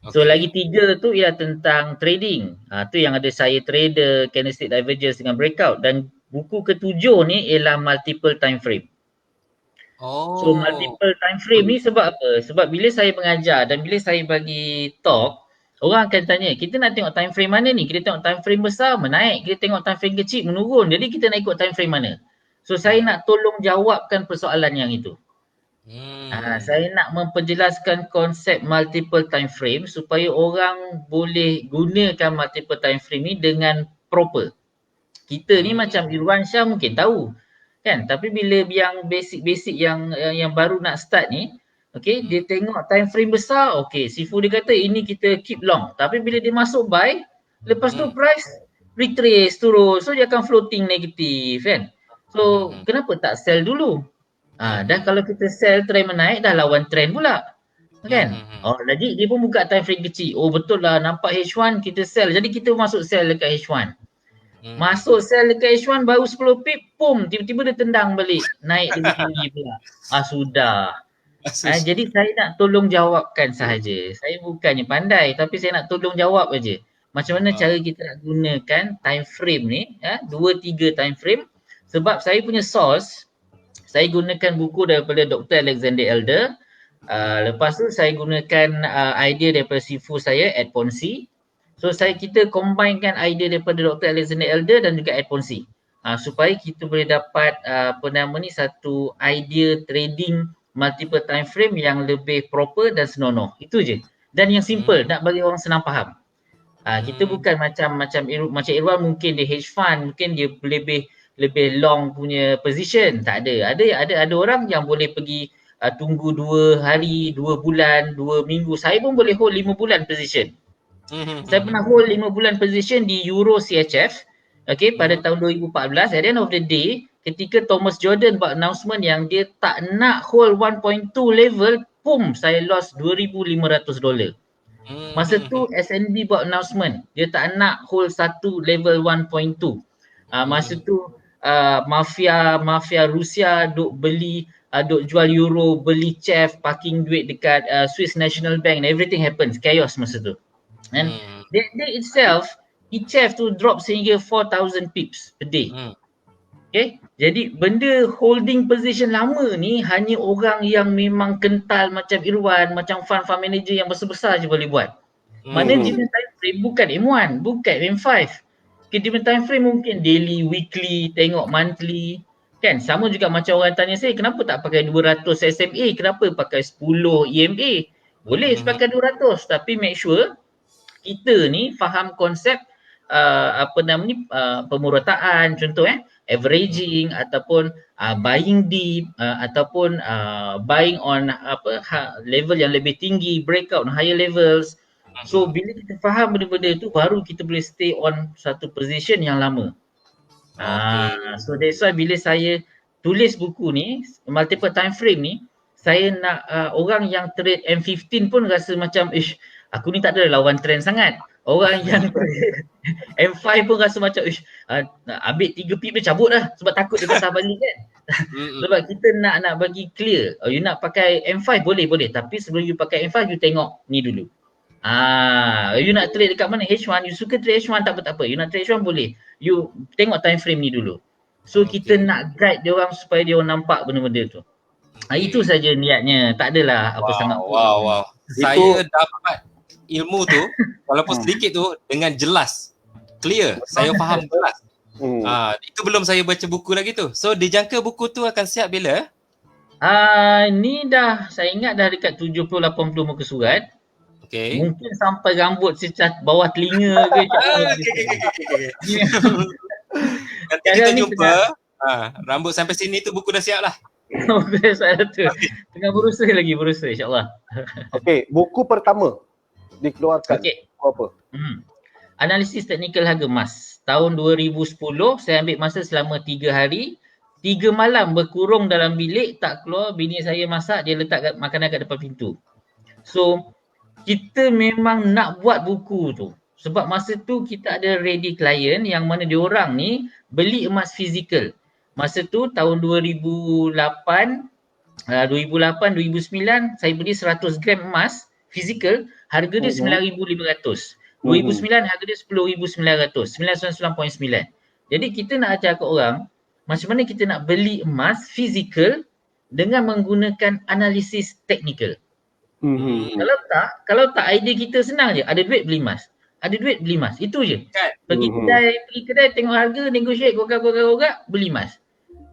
C: So lagi 3 tu ialah tentang trading. Tu yang ada saya trader, candlestick divergence dengan breakout, dan buku ke-7 ni ialah multiple time frame. So multiple time frame ni sebab apa? Sebab bila saya mengajar dan bila saya bagi talk, orang akan tanya, kita nak tengok time frame mana ni? Kita tengok time frame besar menaik, kita tengok time frame kecil menurun. Jadi kita nak ikut time frame mana? So saya nak tolong jawabkan persoalan yang itu. Saya nak memperjelaskan konsep multiple time frame supaya orang boleh gunakan multiple time frame ni dengan proper. Kita ni macam Irwan Shah mungkin tahu. Kan? Tapi bila yang basic-basic yang baru nak start ni, okey, dia tengok time frame besar, okey, Sifu dia kata ini kita keep long. Tapi bila dia masuk buy, lepas tu price retrace turun. So dia akan floating negatif kan. So kenapa tak sell dulu? Dan kalau kita sell trend menaik dah lawan trend pula. Kan? Lagi dia pun buka time frame kecil. Oh betul lah, nampak H1 kita sell. Jadi kita masuk sell dekat H1. Masuk sell dekat H1 baru 10 pip, pum, tiba-tiba dia tendang balik. Naik lebih tinggi pula. Sudah. Jadi saya nak tolong jawabkan sahaja. Saya bukannya pandai tapi saya nak tolong jawab aja. Macam mana cara kita nak gunakan time frame ni, 2-3 time frame. Sebab saya punya source, saya gunakan buku daripada Dr. Alexander Elder. Lepas tu saya gunakan idea daripada Sifu saya, Ed Ponsi. So kita combinekan idea daripada Dr. Alexander Elder dan juga Ed Ponsi. Supaya kita boleh dapat satu idea trading multiple time frame yang lebih proper dan senonoh. Itu je. Dan yang simple, nak bagi orang senang faham. Kita bukan macam Irwan mungkin dia hedge fund, mungkin dia lebih long punya position. Tak ada. Ada orang yang boleh pergi tunggu 2 hari, 2 bulan, 2 minggu. Saya pun boleh hold 5 bulan position. Saya pernah hold 5 bulan position di Euro CHF pada tahun 2014. At the end of the day, ketika Thomas Jordan buat announcement yang dia tak nak hold 1.2 level, saya lost $2,500. Masa tu SNB buat announcement, dia tak nak hold satu level 1.2. Masa tu mafia Rusia duk jual euro, beli CHF, parking duit dekat Swiss National Bank, everything happens, chaos masa tu. And that day itself, ECHF tu drop sehingga 4,000 pips per day. Okay, jadi benda holding position lama ni hanya orang yang memang kental macam Irwan, macam fund manager yang besar-besar je boleh buat. Mana different time frame bukan M1, bukan M5. Okay, different time frame mungkin daily, weekly, tengok monthly. Kan, sama juga macam orang tanya saya, kenapa tak pakai 200 SMA, kenapa pakai 10 EMA? Boleh pakai 200 tapi make sure kita ni faham konsep pemurataan contoh averaging ataupun buying deep ataupun buying on level yang lebih tinggi, breakout on higher levels. So bila kita faham benda-benda tu baru kita boleh stay on satu position yang lama. So that's why bila saya tulis buku ni multiple time frame ni, saya nak orang yang trade M15 pun rasa macam aku ni tak ada lawan trend sangat. Orang yang M5 pun rasa macam ambil 3 pip dia cabut dah sebab takut dia patah balik kan. Sebab kita nak bagi clear. You nak pakai M5 boleh tapi sebelum you pakai M5 you tengok ni dulu. You nak trade dekat mana H1, you suka trade H1 tak apa. You nak trade H1 boleh. You tengok time frame ni dulu. So kita nak guide dia orang supaya dia orang nampak benda-benda tu. Itu saja niatnya. Tak adalah apa sangat.
B: Wow. Saya dapat ilmu tu walaupun sedikit tu dengan jelas. Clear. Saya faham jelas. Itu belum saya baca buku lagi tu. So dijangka buku tu akan siap bila?
C: Ni dah saya ingat dah dekat 70-80 muka surat.
B: Okay.
C: Mungkin sampai rambut secat bawah telinga ke.
B: Nanti kita jumpa. Rambut sampai sini tu buku dah siap lah.
C: Tengah berusaha insyaAllah.
A: Okey, buku pertama dikeluarkan. Apa?
C: Analisis teknikal harga emas. Tahun 2010 saya ambil masa selama 3 hari. 3 malam berkurung dalam bilik, tak keluar. Bini saya masak, dia letak makanan kat depan pintu. So kita memang nak buat buku tu. Sebab masa tu kita ada ready client yang mana diorang ni beli emas fizikal. Masa tu tahun 2008, 2009 saya beli 100 gram emas fizikal, harga dia 9,500. 2009 harga dia 10,900, 99.9. Jadi kita nak ajar ke orang macam mana kita nak beli emas fizikal dengan menggunakan analisis teknikal. Kalau tak idea kita senang je, ada duit beli emas. Itu je. Pergi kedai tengok harga, negotiate, gogak, beli emas.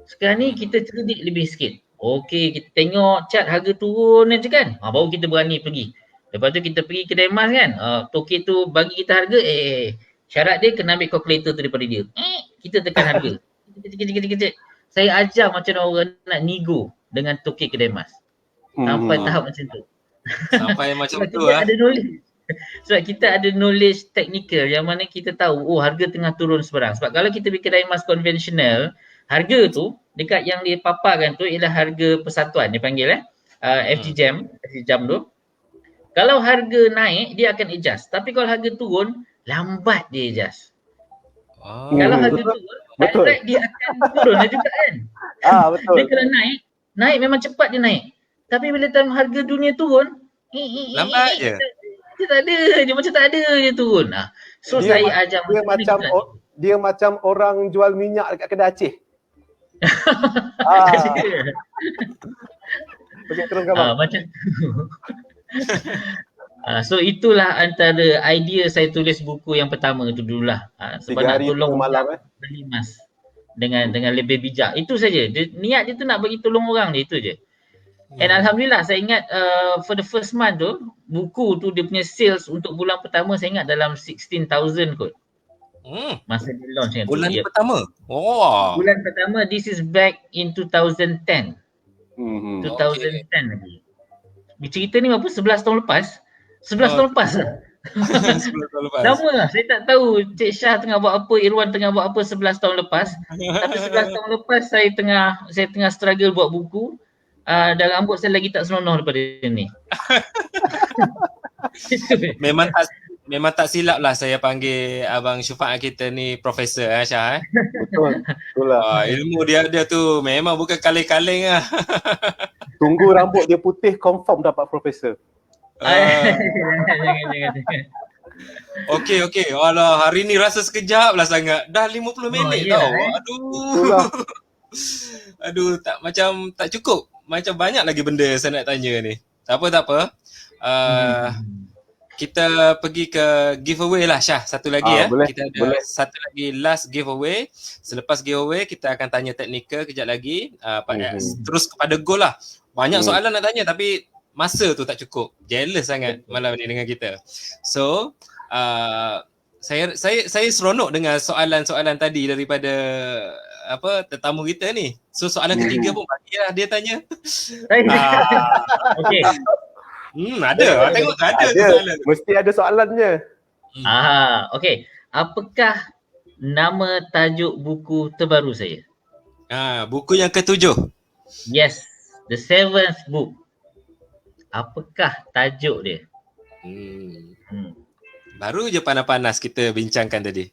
C: Sekarang ni kita cerdik lebih sikit. Okey, kita tengok chart harga turun je kan. Baru kita berani pergi. Lepas tu kita pergi kedai emas kan. Token tu bagi kita harga, syarat dia kena ambil calculator tu daripada dia. Kita tekan harga. Kecil. Saya ajar macam orang nak nego dengan token kedai emas. Sampai tahap macam tu.
B: Sampai macam tu
C: ada knowledge. Sebab kita ada knowledge teknikal yang mana kita tahu harga tengah turun sebarang. Sebab kalau kita pergi kedai emas konvensional, harga tu dekat yang dia paparkan tu ialah harga persatuan dia panggil FG jam tu. Kalau harga naik dia akan adjust. Tapi kalau harga turun lambat dia adjust. Kalau harga turun direct dia akan turun juga kan.
A: Betul.
C: Dia kalau naik memang cepat dia naik. Tapi bila time harga dunia turun,
B: lambat je.
C: Dia tak ada, dia macam tak ada je turun. So saya ajar
A: dia macam orang jual minyak dekat kedai Aceh. Okey, teruskan bang.
C: Macam tu. So itulah antara idea saya tulis buku yang pertama tu dululah. Sebab nak tolong malam beli emas dengan lebih bijak. Itu saja. Niat dia tu nak bagi tolong orang dia, itu je. And alhamdulillah saya ingat for the first month tu buku tu dia punya sales untuk bulan pertama saya ingat dalam 16,000 kot. Masa dia launch kan.
B: Bulan pertama?
C: Bulan pertama, this is back in 2010. 2010 lagi. Cerita ni apa? 11 tahun lepas? 11 tahun lepas lah.
B: 11 tahun lepas.
C: Lama lah. Saya tak tahu Cik Syah tengah buat apa, Irwan tengah buat apa 11 tahun lepas. Tapi 11 tahun lepas saya tengah struggle buat buku. Dan rambut saya lagi tak senonoh daripada ni.
B: Memang tak silap lah saya panggil Abang Syufaat kita ni Profesor Syah.
A: Betul lah.
B: Ilmu dia ada tu memang bukan kaleng-kaleng lah.
A: Tunggu rambut dia putih confirm dapat Profesor.
C: Jangan.
B: Okey. Alah, hari ni rasa sekejap lah sangat. Dah 50 minit tau. Aduh, tak cukup. Macam banyak lagi benda saya nak tanya ni. Tak apa. Kita pergi ke giveaway lah Syah. Satu lagi kita ada satu lagi last giveaway. Selepas giveaway kita akan tanya teknikal kejap lagi. Terus kepada goal lah. Banyak soalan nak tanya tapi masa tu tak cukup. Jealous sangat malam ni dengan kita. So saya seronok dengan soalan-soalan tadi daripada tetamu kita ni. So soalan ketiga pun bagilah dia tanya.
C: Okey.
B: Ada. Tengok ada soalan.
A: Mesti ada soalannya.
C: Okey. Apakah nama tajuk buku terbaru saya?
B: Buku yang ke-7.
C: Yes, the 7th book. Apakah tajuk dia?
B: Baru je panas-panas kita bincangkan tadi.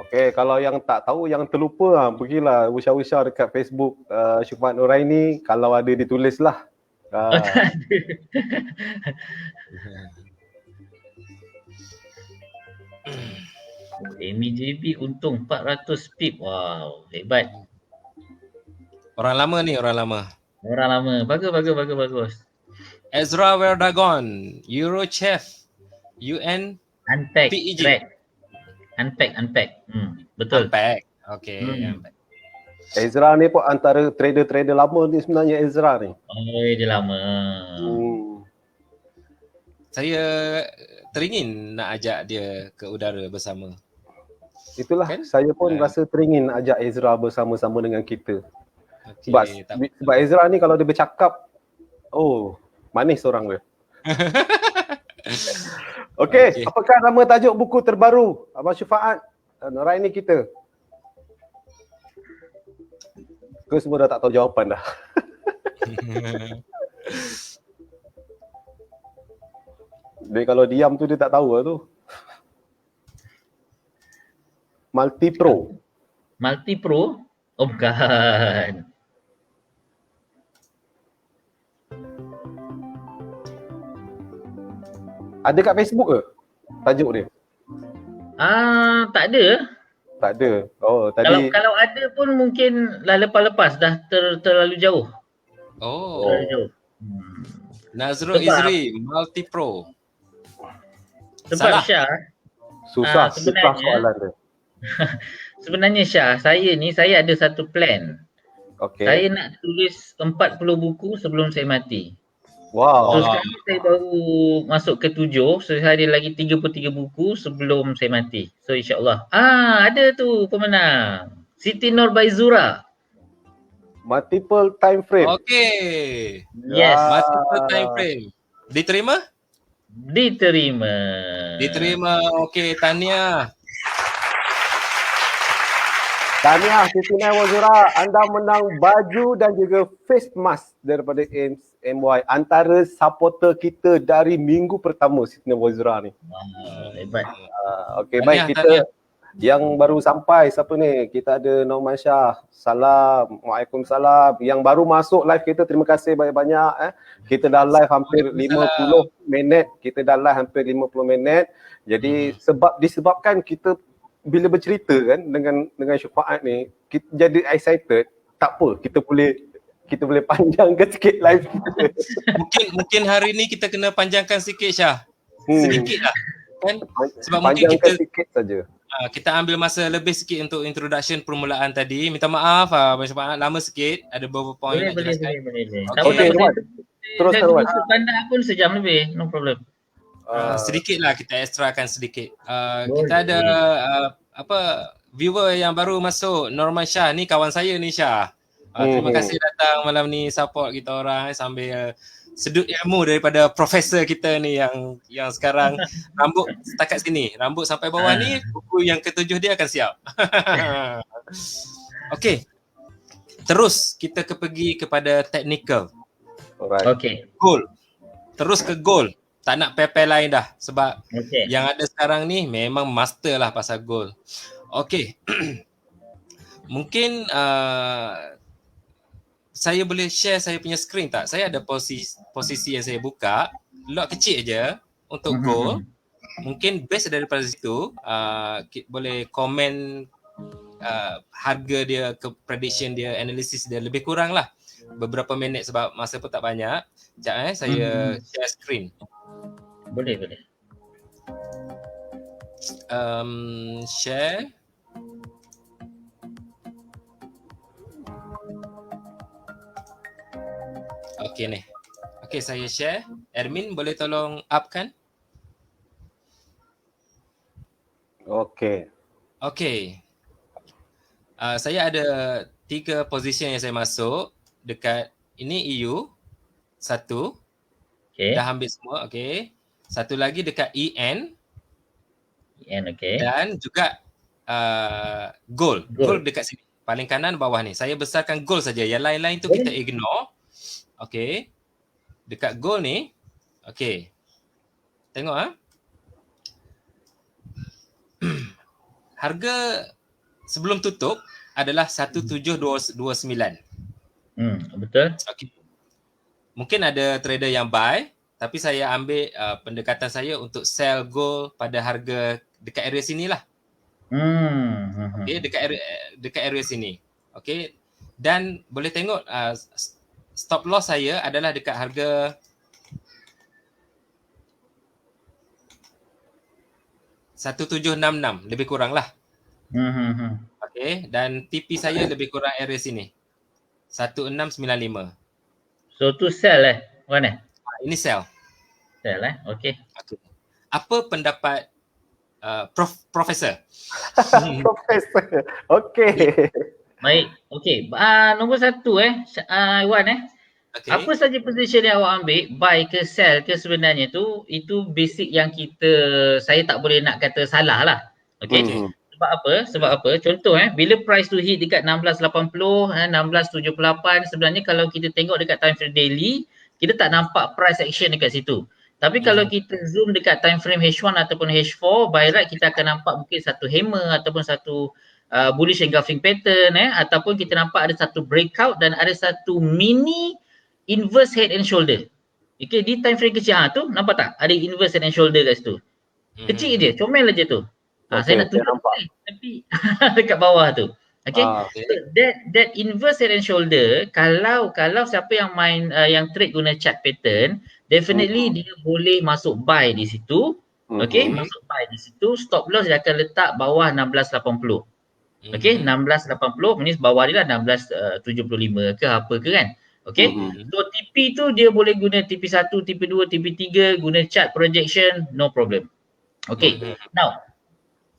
A: Okey, kalau yang tak tahu, yang terlupa, pergilah usah-usah dekat Facebook Syufat Nuraini, kalau ada ditulis lah.
C: Tak ada. MJB untung 400 pip. Wow, hebat.
B: Orang lama ni, orang lama.
C: Orang lama. Bagus.
B: Ezra Verdagon, Eurochef, UN
C: Unpack.
B: PEG.
C: Track. Unpack. Betul.
B: Unpack. Okay. Unpack.
A: Ezra ni pun antara trader-trader lama ni sebenarnya Ezra ni.
C: Oh, dia lama.
B: Saya teringin nak ajak dia ke udara bersama.
A: Itulah kan? Saya pun rasa teringin ajak Ezra bersama-sama dengan kita. Okay, sebab Ezra ni kalau dia bercakap, manis orang dia. Okey, apakah nama tajuk buku terbaru Abang Syufaat Nuraini kita? Kau semua dah tak tahu jawapan dah. Dia kalau diam tu dia tak tahu lah tu. Multipro.
C: Oh, bukan.
A: Ada kat Facebook ke tajuk dia?
C: Tak ada.
A: Tak ada. Oh, tadi
C: Kalau ada pun mungkin lah lepas-lepas dah terlalu jauh. Terlalu jauh.
B: Nazrul Izri, Multipro.
C: Sebab Syah,
A: susah soalan dia.
C: Sebenarnya Syah, saya ada satu plan.
A: Okay.
C: Saya nak tulis 40 buku sebelum saya mati.
A: Wow.
C: So sekarang saya baru masuk ke 7, so saya ada lagi 33 buku sebelum saya mati. So insyaAllah. Ada tu pemenang. Siti Nurbaizura.
A: Multiple time frame.
B: Okay.
C: Yes.
B: Multiple time frame. Diterima?
C: Diterima.
B: Okay, tahniah.
A: Tahniah Siti Nurbaizura, anda menang baju dan juga face mask daripada MY, antara supporter kita dari minggu pertama Siti Nurbaizura ni.
C: Hebat.
A: Okey, baik, kita yang baru sampai siapa ni? Kita ada Norman Shah. Salam. Waalaikumsalam. Yang baru masuk live kita, terima kasih banyak-banyak. Kita dah live hampir 50 minit. Jadi disebabkan kita bila bercerita kan dengan Syufaat ni, kita jadi excited. Tak apa, kita boleh panjangkan sikit live kita.
B: Mungkin hari ni kita kena panjangkan sikit, Syah. Sedikit lah kan? Sebab
A: panjangkan
B: mungkin
A: sikit saja.
B: Kita ambil masa lebih sikit untuk introduction permulaan tadi. Minta maaf Abang Syufaat, lama sikit. Ada beberapa point nak jelaskan.
C: Boleh.
A: Okey, Ruan. Teruskan, Ruan.
C: Pandang pun sejam lebih, no problem.
B: Sedikit lah kita extrakan sedikit. Kita ada viewer yang baru masuk, Norman Shah. Ni kawan saya ni, Syah. Terima kasih datang malam ni, support kita orang sambil sedut ilmu daripada profesor kita ni yang sekarang rambut setakat sini, rambut sampai bawah ni, buku yang ke-7 dia akan siap. Okey. Terus kita pergi kepada technical.
A: Alright.
C: Okey.
B: Goal. Terus ke goal. Tak nak pepel lain dah sebab yang ada sekarang ni memang master lah pasal goal. Okey. Mungkin saya boleh share saya punya screen tak? Saya ada posisi yang saya buka, lot kecil je untuk goal. Mungkin base daripada situ boleh komen harga dia, ke prediction dia, analisis dia, lebih kurang lah beberapa minit sebab masa pun tak banyak. Sekejap saya share screen.
C: Boleh.
B: Share. Okey ni. Okey, saya share. Admin boleh tolong upkan?
A: Okey.
B: Okey. Saya ada 3 position yang saya masuk dekat ini EU. Satu.
C: Okay.
B: Dah ambil semua. Okey. Satu lagi dekat EN
C: Okay.
B: dan juga gold. Gold dekat sini. Paling kanan bawah ni. Saya besarkan gold saja. Yang lain-lain tu kita ignore. Okey. Dekat gold ni. Okey. Tengok harga sebelum tutup adalah 1729.
C: Betul.
B: Okey. Mungkin ada trader yang buy, tapi saya ambil pendekatan saya untuk sell gold pada harga dekat area sinilah. Okey, dekat area sini. Okey. Dan boleh tengok stop loss saya adalah dekat harga 1766 lebih kurang lah. Okey, dan TP saya lebih kurang area sini. 1695.
C: So tu sell bukan
B: Ini sell.
C: Sell okey.
B: Okay. Apa pendapat Profesor?
A: Profesor. Okey.
C: Baik. Okey. Nombor 1 Iwan
B: Okay.
C: Apa saja position yang awak ambil, buy ke sell ke sebenarnya tu, itu basic yang saya tak boleh nak kata salah lah. Okey. Sebab apa? Contoh bila price tu hit dekat 1680, 1678, sebenarnya kalau kita tengok dekat time frame daily, kita tak nampak price action dekat situ. Tapi kalau kita zoom dekat time frame H1 ataupun H4, by right kita akan nampak mungkin satu hammer ataupun satu bullish engulfing pattern ataupun kita nampak ada satu breakout dan ada satu mini inverse head and shoulder. Okay, di time frame kecil tu nampak tak? Ada inverse head and shoulder kat situ. Kecil je, comel aja tu. Saya nak tunjuk tapi dekat bawah tu. Okay. So that inverse head and shoulder, kalau siapa yang main yang trade guna chart pattern, definitely dia boleh masuk buy di situ. Okay, masuk buy di situ. Stop loss dia akan letak bawah 1680. Okay, 1680 means bawah dia lah 1675 ke apa ke kan. Okay, so TP tu dia boleh guna TP1, TP2, TP3, guna chart projection, no problem. Okay, now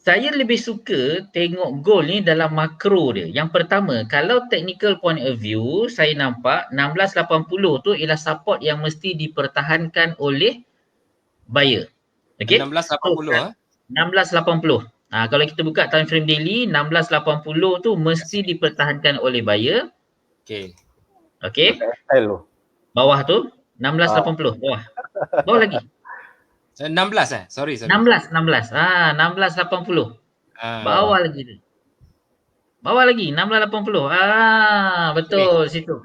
C: saya lebih suka tengok gold ni dalam makro dia. Yang pertama, kalau technical point of view, saya nampak 1680 tu ialah support yang mesti dipertahankan oleh buyer. Okay,
B: 1680
C: 1680. Kalau kita buka time frame daily, 1680 tu mesti dipertahankan oleh buyer.
B: Okay.
C: Okay. Bawah tu 1680. Bawah lagi.
B: 16 Sorry.
C: 16. 1680. Bawah lagi tu. Bawah lagi 1680. Betul situ.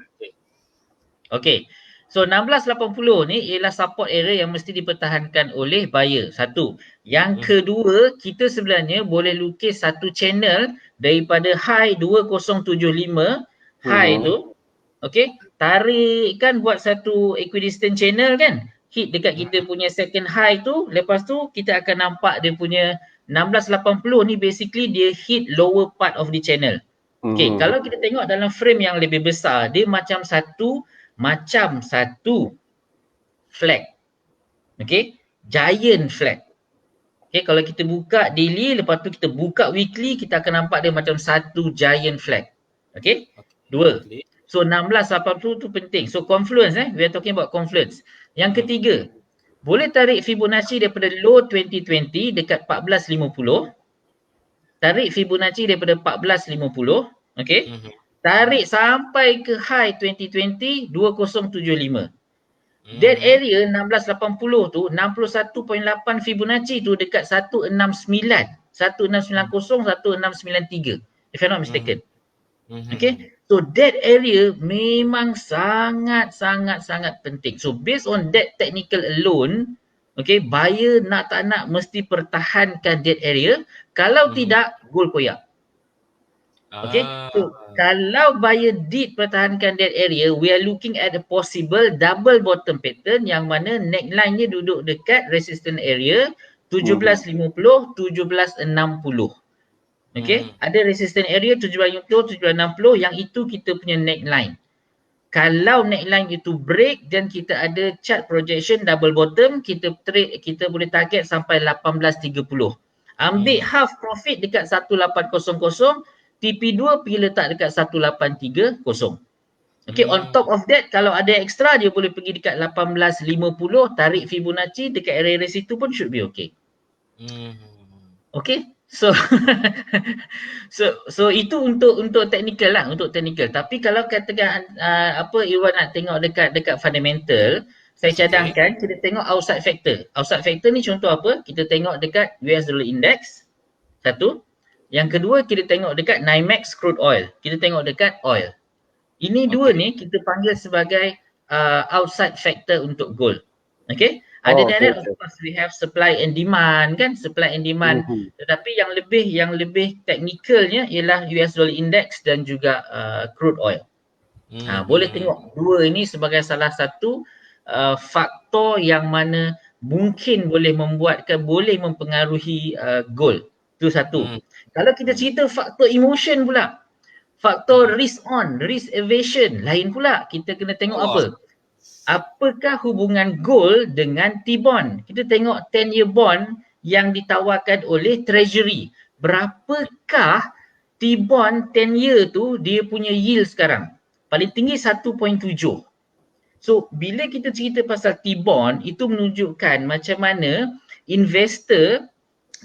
C: Okay. So 1680 ni ialah support area yang mesti dipertahankan oleh buyer. Satu. Yang kedua, kita sebenarnya boleh lukis satu channel daripada high 2075 high tu. Okay, tarik kan buat satu equidistant channel kan. Hit dekat kita punya second high tu. Lepas tu kita akan nampak dia punya 1680 ni basically dia hit lower part of the channel. Okay, kalau kita tengok dalam frame yang lebih besar, dia macam satu flag. Okay, giant flag. Okay, kalau kita buka daily, lepas tu kita buka weekly, kita akan nampak dia macam satu giant flag. Okay, dua. So 1680 tu penting. So confluence we are talking about confluence. Yang ketiga, boleh tarik Fibonacci daripada low 2020 dekat 1450. Tarik Fibonacci daripada 1450, okay. Tarik sampai ke high 2020 2075. That area 1680 tu 61.8 Fibonacci tu dekat 169. 1690 1693 if I'm not mistaken. Okay. So that area memang sangat penting. So based on that technical alone, okay, buyer nak tak nak mesti pertahankan that area. Kalau tidak, gold koyak. Okay, so kalau buyer did pertahankan that area, we are looking at a possible double bottom pattern yang mana neckline nya duduk dekat resistance area 1750, 1760. Okay, ada resistance area 1750, 1760 yang itu kita punya neckline. Kalau neckline itu break dan kita ada chart projection double bottom, kita trade, kita boleh target sampai 18.30. Ambil half profit dekat 1800, TP2 pergi letak dekat 1830. Okay, on top of that, kalau ada extra, dia boleh pergi dekat 18.50, tarik Fibonacci dekat area situ pun should be okay. Okay, so so itu untuk technical lah, untuk technical. Tapi kalau katakan Iwan nak tengok dekat fundamental, saya cadangkan kita tengok outside factor. Outside factor ni contoh apa? Kita tengok dekat US Dollar Index, satu. Yang kedua, kita tengok dekat NYMEX crude oil. Kita tengok dekat oil. Ini dua ni kita panggil sebagai outside factor untuk gold. Okay? Other than that, of course, we have supply and demand kan, supply and demand. Tetapi yang lebih teknikalnya ialah US Dollar Index dan juga crude oil. Boleh tengok dua ini sebagai salah satu faktor yang mana mungkin boleh mempengaruhi gold. Itu satu. Kalau kita cerita faktor emotion pula, faktor risk on, risk evasion, lain pula. Kita kena tengok apa? Apakah hubungan gold dengan T-bond? Kita tengok 10-year bond yang ditawarkan oleh Treasury. Berapakah T-bond 10 year tu dia punya yield sekarang? Paling tinggi 1.7. So, bila kita cerita pasal T-bond, itu menunjukkan macam mana investor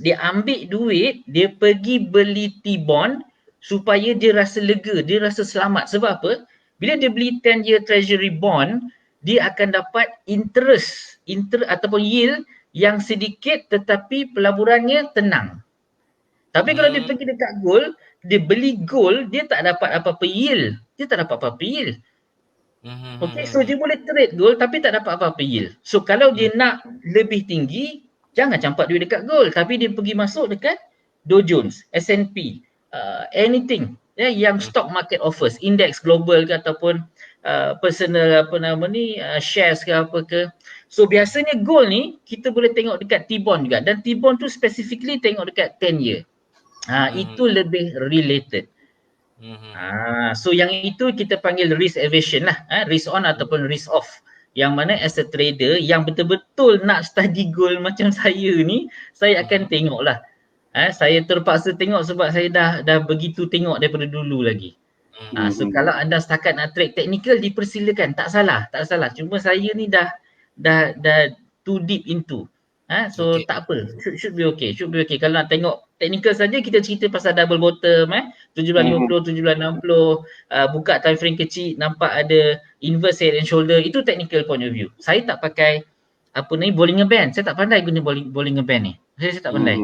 C: dia ambil duit, dia pergi beli T-bond supaya dia rasa lega, dia rasa selamat. Sebab apa? Bila dia beli 10-year treasury bond, dia akan dapat interest ataupun yield yang sedikit tetapi pelaburannya tenang. Tapi kalau dia pergi dekat gold, dia beli gold, dia tak dapat apa-apa yield. Dia tak dapat apa-apa yield. Okay, so dia boleh trade gold tapi tak dapat apa-apa yield. So kalau dia nak lebih tinggi, jangan campak duit dekat gold, tapi dia pergi masuk dekat Dow Jones, S&P, anything yang stock market offers, index global ke ataupun personal shares ke apa ke. So biasanya gold ni kita boleh tengok dekat T-bond juga, dan T-bond tu specifically tengok dekat 10 year. Itu lebih related. So yang itu kita panggil risk evasion lah, risk on ataupun risk off. Yang mana as a trader yang betul-betul nak study gold macam saya ni, saya akan tengok lah. Saya terpaksa tengok sebab saya dah begitu tengok daripada dulu lagi. So kalau anda setakat nak trade technical, dipersilakan, tak salah. Cuma saya ni dah too deep into. So tak apa, should be okay. Kalau nak tengok technical saja, kita cerita pasal double bottom 1750, 1760, buka time frame kecil, nampak ada inverse head and shoulder, itu technical point of view. Saya tak pakai Bollinger Band. Saya tak pandai guna Bollinger Band ni. Saya tak pandai.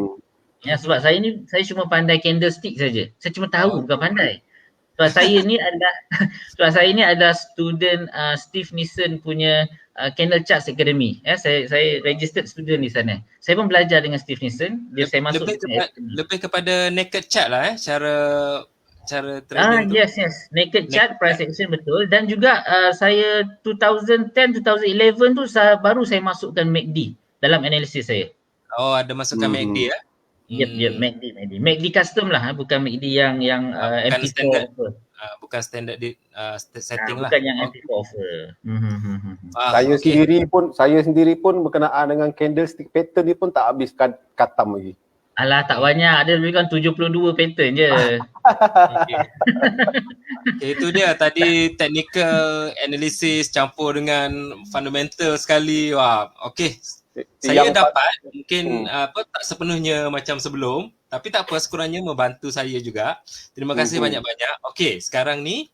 C: Sebab saya cuma pandai candlestick saja. Saya cuma tahu, bukan pandai. Sebab saya ni adalah student Steve Nissen punya Candle Charts Academy. Saya registered student di sana. Saya pun belajar dengan Steve Nissen. Saya masuk
B: lebih kepada naked chart lah cara trading tu.
C: Yes. Naked chart, price action, betul. Dan juga saya 2010, 2011 tu baru saya masukkan MACD dalam analisis saya.
B: Oh, ada masukkan MACD ya?
C: Yep, MACD custom lah, bukan MACD yang MP4 offer.
B: Bukan standard setting lah.
C: Bukan yang MP4 offer.
A: Saya sendiri pun berkenaan dengan candlestick pattern ni pun tak habis katam lagi.
C: Alah, tak banyak, ada lebih kurang 72 pattern je.
B: Itu dia tadi technical analysis campur dengan fundamental sekali. Wah, okey. Saya dapat mungkin tak sepenuhnya macam sebelum, tapi tak apa, sekurangnya membantu saya juga. Terima kasih banyak-banyak. Okey, sekarang ni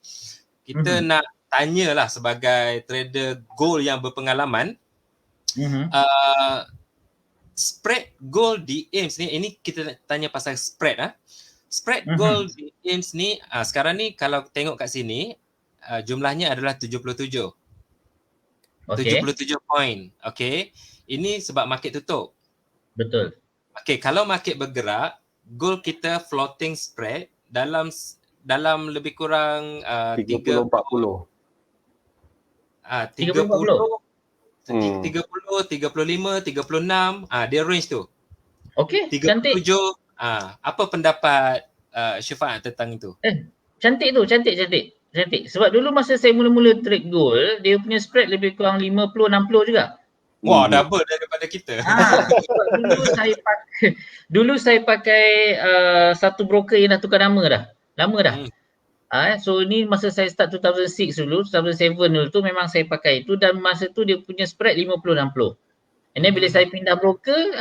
B: kita nak tanyalah sebagai trader gold yang berpengalaman. Spread gold di AIMS ni, ini kita tanya pasal spread Spread gold di AIMS ni sekarang ni kalau tengok kat sini jumlahnya adalah 77. 77 point. Okey. Ini sebab market tutup.
C: Betul.
B: Okey, kalau market bergerak, gold kita floating spread dalam lebih kurang
A: 30-40.
B: 30, 35, 36, dia range tu.
C: Okey,
B: 37,
C: cantik.
B: Apa pendapat Syafaat tentang itu?
C: Cantik tu, cantik. Cantik. Sebab dulu masa saya mula-mula trade gold, dia punya spread lebih kurang 50-60 juga.
B: Wah, double daripada kita.
C: Sebab dulu saya pakai satu broker yang dah tukar nama dah. Lama dah. So ni masa saya start 2006 dulu, 2007 dulu tu memang saya pakai itu dan masa tu dia punya spread 50-60. And then bila saya pindah broker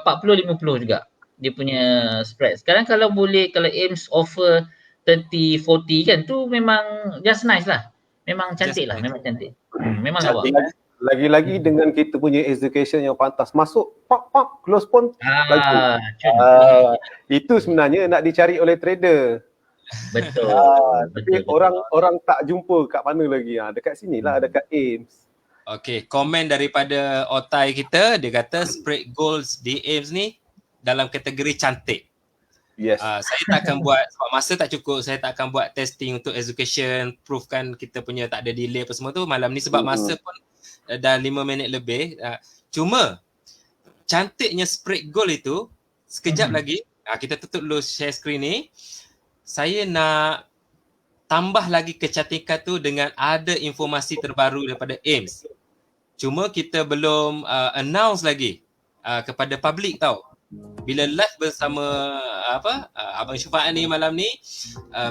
C: 40-50 juga dia punya spread. Sekarang kalau AIMS offer 30-40 kan tu memang just nice lah. Memang cantik lah, memang cantik. Memang lawa.
A: Lagi-lagi dengan kita punya execution yang pantas, masuk pop close pun itu sebenarnya nak dicari oleh trader.
C: Betul.
A: Tapi orang tak jumpa kat mana lagi, dekat sini lah, dekat AIMS.
B: Okey, komen daripada Otai kita, dia kata spread goals di AIMS ni dalam kategori cantik.
A: Yes.
B: Saya tak akan buat, sebab masa tak cukup, saya tak akan buat testing untuk education, proofkan kita punya tak ada delay apa semua tu malam ni sebab masa pun dah 5 minit lebih. Cuma cantiknya spread goal itu, sekejap lagi, kita tutup dulu share screen ni. Saya nak tambah lagi kecantikan tu dengan ada informasi terbaru daripada AIMS. Cuma kita belum announce lagi kepada public tau. Bila live bersama Abang Syufaat ni malam ni,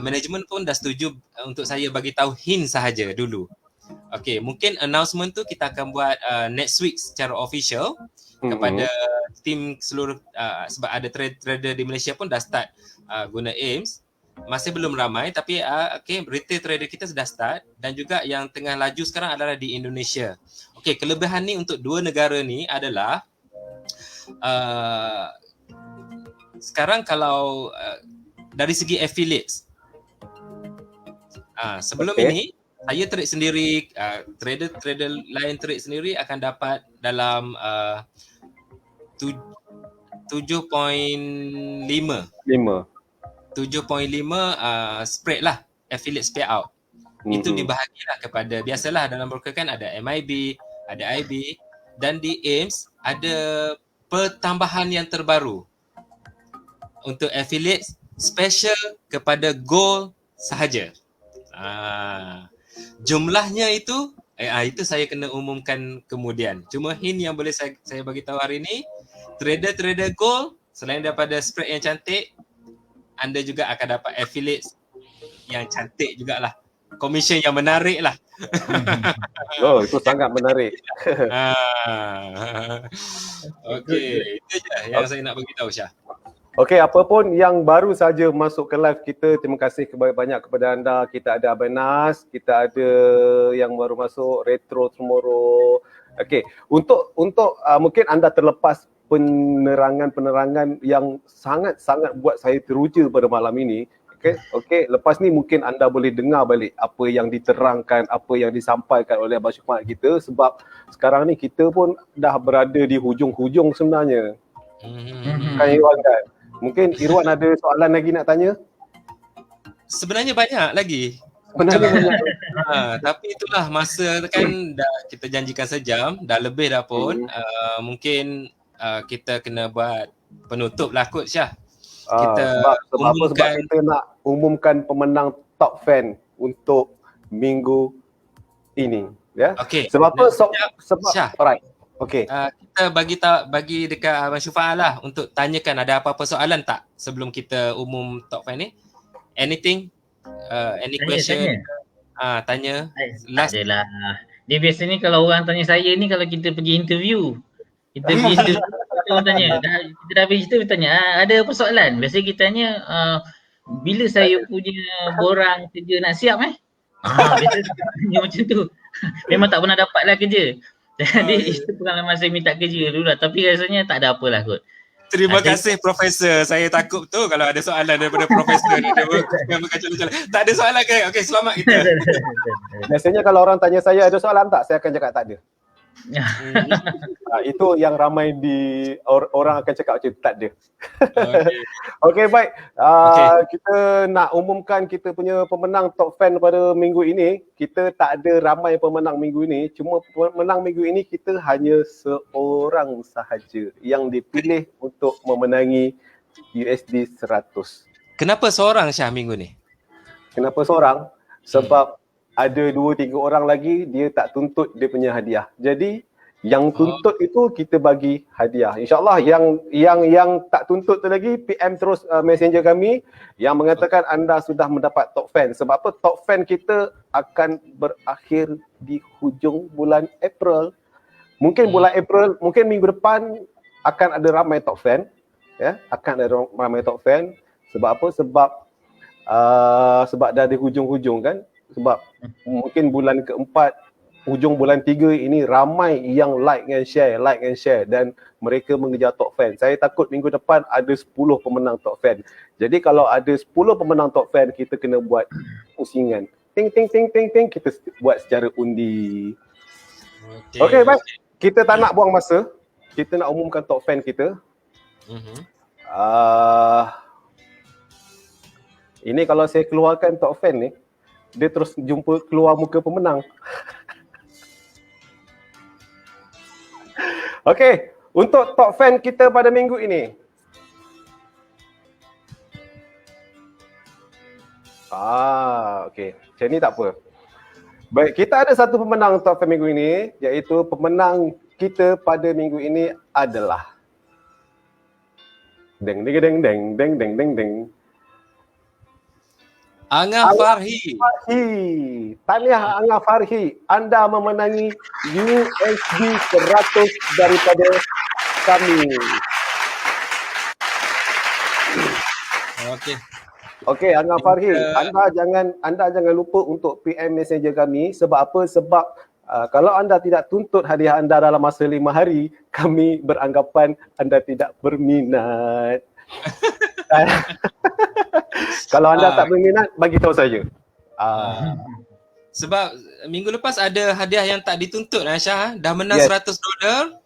B: management pun dah setuju untuk saya bagi tahu hint sahaja dulu. Okay, mungkin announcement tu kita akan buat next week secara official kepada tim seluruh sebab ada trader di Malaysia pun dah start guna AIMS. Masih belum ramai tapi retail trader kita sudah start dan juga yang tengah laju sekarang adalah di Indonesia. Okay, kelebihan ni untuk dua negara ni adalah sekarang kalau dari segi affiliates sebelum ini saya trade sendiri, trader lain trade sendiri akan dapat dalam 7.5 spread lah affiliates payout. Itu dibahagilah kepada, biasalah dalam broker kan ada MIB, ada IB dan di AIMS ada pertambahan yang terbaru untuk affiliates special kepada gold sahaja. Jumlahnya itu saya kena umumkan kemudian. Cuma hint yang boleh saya bagi tahu hari ni, trader gold selain daripada spread yang cantik, anda juga akan dapat affiliates yang cantik jugalah. Commission yang menarik lah.
A: Oh, itu sangat menarik.
B: Okey, itu je yang saya nak bagi tahu, Syah.
A: Okey, apa pun yang baru saja masuk ke live kita, terima kasih banyak kepada anda. Kita ada Abang Nas, kita ada yang baru masuk Retro Tomorrow. Okey, untuk mungkin anda terlepas penerangan yang sangat-sangat buat saya teruja pada malam ini. Okey, lepas ni mungkin anda boleh dengar balik apa yang diterangkan, apa yang disampaikan oleh Abang Syufaat kita, sebab sekarang ni kita pun dah berada di hujung-hujung sebenarnya. Kan Irwan kan? Mungkin Irwan ada soalan lagi nak tanya?
B: Sebenarnya banyak lagi. Tapi itulah masa kan dah kita janjikan sejam, dah lebih dah pun. Mungkin kita kena buat penutup lah kot, Syah. Sebab kita nak umumkan pemenang top fan untuk minggu ini, ya. Okey.
A: Sebab apa? Sebab
B: Syah.
A: Alright. Okey.
B: Kita bagi dekat Abang Syufaat lah untuk tanyakan ada apa-apa soalan tak sebelum kita umum top fan ni. Anything? Any question? Tanya.
C: Last adalah. Dia biasa ni kalau orang tanya saya ni, kalau kita pergi interview. Kita orang tanya, kita dah habis kita tanya, ada apa soalan? Biasanya kita tanya, bila saya punya borang kerja nak siap biasa tanya macam tu. Memang tak pernah dapat lah kerja. Jadi itu pengalaman saya minta kerja dulu lah, tapi rasanya tak ada apalah kot.
B: Terima kasih Profesor. Saya takut tu kalau ada soalan daripada Profesor ni. Tak ada soalan ke? Okey, selamat kita.
A: Biasanya kalau orang tanya saya ada soalan tak, saya akan cakap tak ada. Itu yang ramai orang akan cakap macam tak ada. Okey, baik. Kita nak umumkan kita punya pemenang top fan pada minggu ini. Kita tak ada ramai pemenang minggu ini. Cuma pemenang minggu ini kita hanya seorang sahaja yang dipilih untuk memenangi USD 100.
B: Kenapa seorang, Syah, minggu ni?
A: Kenapa seorang? Sebab ada 2-3 orang lagi dia tak tuntut dia punya hadiah. Jadi yang tuntut itu kita bagi hadiah. InsyaAllah yang tak tuntut tu lagi PM terus messenger kami yang mengatakan anda sudah mendapat top fan. Sebab apa? Top fan kita akan berakhir di hujung bulan April. Mungkin bulan April, mungkin minggu depan akan ada ramai top fan. Ya, akan ada ramai top fan. Sebab apa? Sebab dah di hujung-hujung kan. Sebab mungkin bulan keempat, hujung bulan 3 ini ramai yang like and share dan mereka mengejar top fan. Saya takut minggu depan ada 10 pemenang top fan. Jadi kalau ada 10 pemenang top fan, kita kena buat pusingan. Ting ting ting ting ting, kita buat secara undi. Okey, baik. Kita tak nak buang masa. Kita nak umumkan top fan kita. Ini kalau saya keluarkan top fan ni, dia terus jumpa keluar muka pemenang. Okey, untuk top fan kita pada minggu ini. Okey. Macam ni tak apa. Baik, kita ada satu pemenang top fan minggu ini, iaitu pemenang kita pada minggu ini adalah deng deng deng deng deng deng deng deng.
B: Angah Farhi.
A: Tahniah Angah Farhi. Anda memenangi USD 100 daripada kami. Okey Angah Farhi, anda jangan lupa untuk PM messenger kami. Sebab apa? Sebab kalau anda tidak tuntut hadiah anda dalam masa 5 hari, kami beranggapan anda tidak berminat. Kalau anda tak berminat, bagi tahu saya.
B: Sebab minggu lepas ada hadiah yang tak dituntut, Aisyah. Dah menang $100.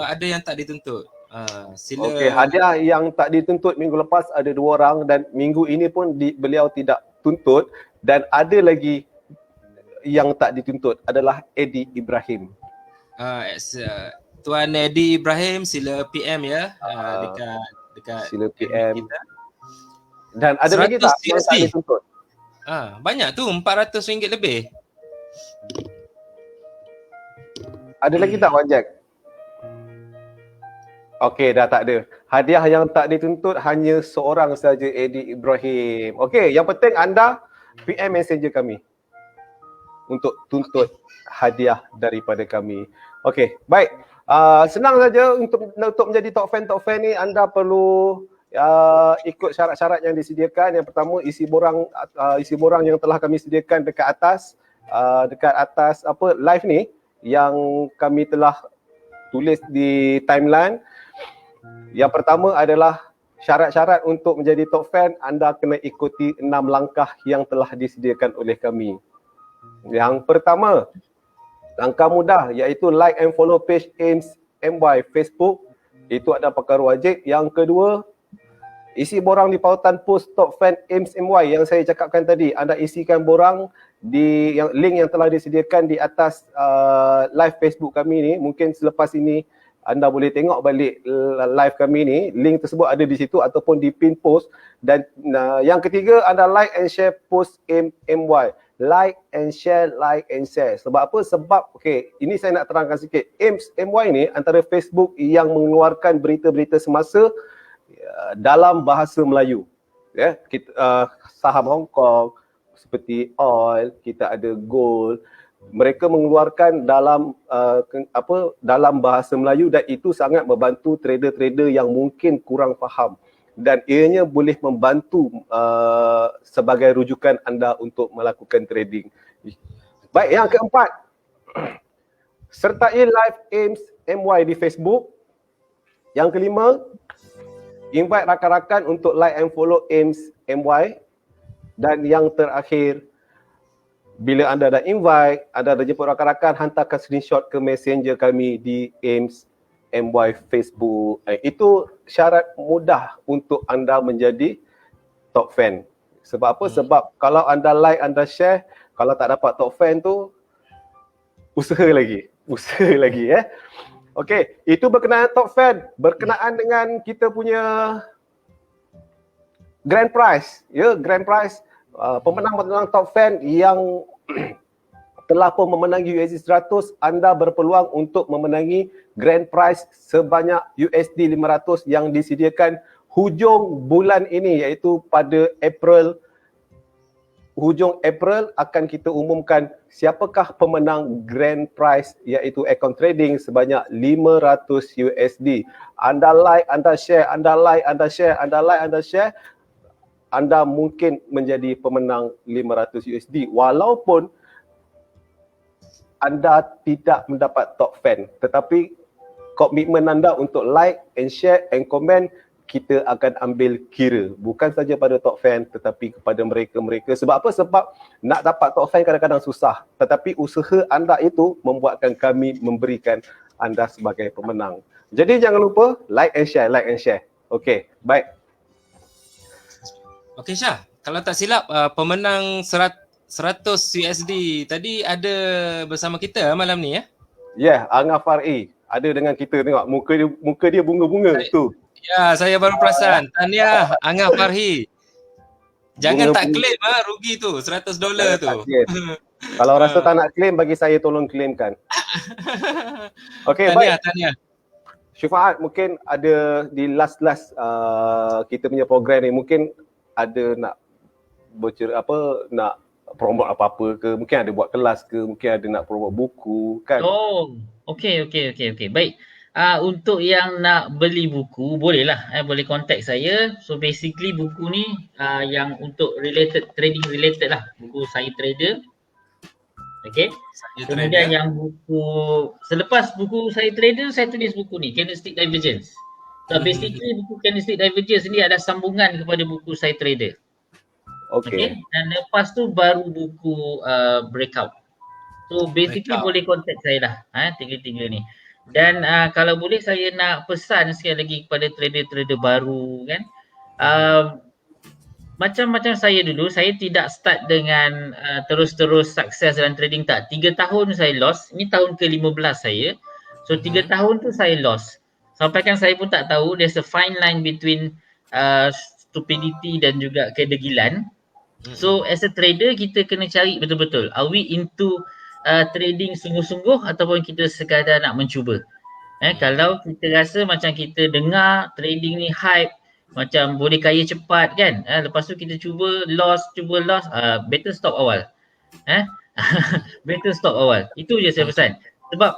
B: Ada yang tak dituntut. Sila.
A: Okey, hadiah yang tak dituntut minggu lepas ada 2 orang dan minggu ini pun beliau tidak tuntut, dan ada lagi yang tak dituntut adalah Eddie Ibrahim.
B: Tuan Eddie Ibrahim, sila PM ya, dekat
A: sila PM
B: kita.
A: Dan ada lagi tak yang tak dituntut?
B: Banyak tu, RM400 lebih.
A: Ada lagi tak Wan Jack? Okey, dah tak ada. Hadiah yang tak dituntut hanya seorang saja, Eddie Ibrahim. Okey, yang penting anda PM messenger kami untuk tuntut hadiah daripada kami. Okey, baik. Senang saja untuk menjadi top fan ni, anda perlu ikut syarat-syarat yang disediakan. Yang pertama, isi borang yang telah kami sediakan dekat atas live ni yang kami telah tulis di timeline. Yang pertama adalah syarat-syarat untuk menjadi top fan, anda kena ikuti 6 langkah yang telah disediakan oleh kami. Yang pertama, langkah mudah, iaitu like and follow page AIMS MY Facebook. Itu ada perkara wajib. Yang kedua, isi borang di pautan post top fan AIMS MY yang saya cakapkan tadi. Anda isikan borang di link yang telah disediakan di atas live Facebook kami ni. Mungkin selepas ini anda boleh tengok balik live kami ni. Link tersebut ada di situ ataupun di pin post. Dan yang ketiga, anda like and share post AIMS MY. Like and share. Sebab apa? Sebab, ini saya nak terangkan sikit. AIMS MY ni antara Facebook yang mengeluarkan berita-berita semasa dalam bahasa Melayu. Ya, kita, saham Hong Kong seperti oil, kita ada gold. Mereka mengeluarkan dalam dalam bahasa Melayu, dan itu sangat membantu trader-trader yang mungkin kurang faham. Dan ianya boleh membantu sebagai rujukan anda untuk melakukan trading. Baik, yang keempat, sertai live AIMS MY di Facebook. Yang kelima, invite rakan-rakan untuk like and follow AIMS MY. Dan yang terakhir, bila anda dah invite, anda dah jemput rakan-rakan, hantarkan screenshot ke messenger kami di AIMS MY Facebook. Itu syarat mudah untuk anda menjadi top fan. Sebab apa? Sebab kalau anda like, anda share, kalau tak dapat top fan tu, usaha lagi ya. Okey, itu berkenaan top fan. Berkenaan dengan kita punya grand prize, ya, grand prize. pemenang-pemenang top fan yang telah pun memenangi USD 100, anda berpeluang untuk memenangi grand prize sebanyak USD 500 yang disediakan hujung bulan ini, iaitu pada hujung April akan kita umumkan siapakah pemenang grand prize, iaitu account trading sebanyak 500 USD. Anda like, anda share, anda like, anda share, anda like, anda share, anda mungkin menjadi pemenang 500 USD walaupun anda tidak mendapat top fan, tetapi komitmen anda untuk like and share and comment kita akan ambil kira, bukan saja pada top fan tetapi kepada mereka-mereka. Sebab apa? Sebab nak dapat top fan kadang-kadang susah, tetapi usaha anda itu membuatkan kami memberikan anda sebagai pemenang. Jadi jangan lupa like and share. Okey, baik.
B: Okey Syah, kalau tak silap pemenang 100 USD tadi ada bersama kita malam ni ya?
A: Ya, Angah Fari ada dengan kita, tengok muka dia bunga-bunga tu.
B: Ya, saya baru perasan. Tahniah Angah Farhi. Jangan
A: Bunga
B: tak claim rugi tu $100 tu.
A: Kalau rasa tak nak claim, bagi saya tolong claimkan. Okey, baik.
B: Tahniah.
A: Syafaat, mungkin ada di last kita punya program ni, mungkin ada nak nak promote apa-apa ke, mungkin ada buat kelas ke, mungkin ada nak promote buku kan.
C: Oh, okey. Baik. Untuk yang nak beli buku, bolehlah, boleh contact saya. So basically buku ni yang untuk trading related lah, buku saya trader. Okey. Kemudian yang buku selepas buku saya trader, saya tulis buku ni, Candlestick Divergence. So basically buku Candlestick Divergence ni ada sambungan kepada buku saya trader.
A: Okey.
C: Dan lepas tu baru buku breakout. So basically boleh contact saya lah, tiga-tiga ni. Dan kalau boleh saya nak pesan sekali lagi kepada trader-trader baru kan. Macam saya dulu, saya tidak start dengan terus-terus sukses dalam trading tak. 3 tahun saya loss, ini tahun ke-15 saya. So 3 tahun tu saya loss. Sampai kan saya pun tak tahu there's a fine line between stupidity dan juga kedegilan. So as a trader kita kena cari betul-betul, are we into trading sungguh-sungguh ataupun kita sekadar nak mencuba. Kalau kita rasa macam kita dengar trading ni hype, macam boleh kaya cepat kan, lepas tu kita cuba loss, better stop awal. Better stop awal. Itu je saya pesan. Sebab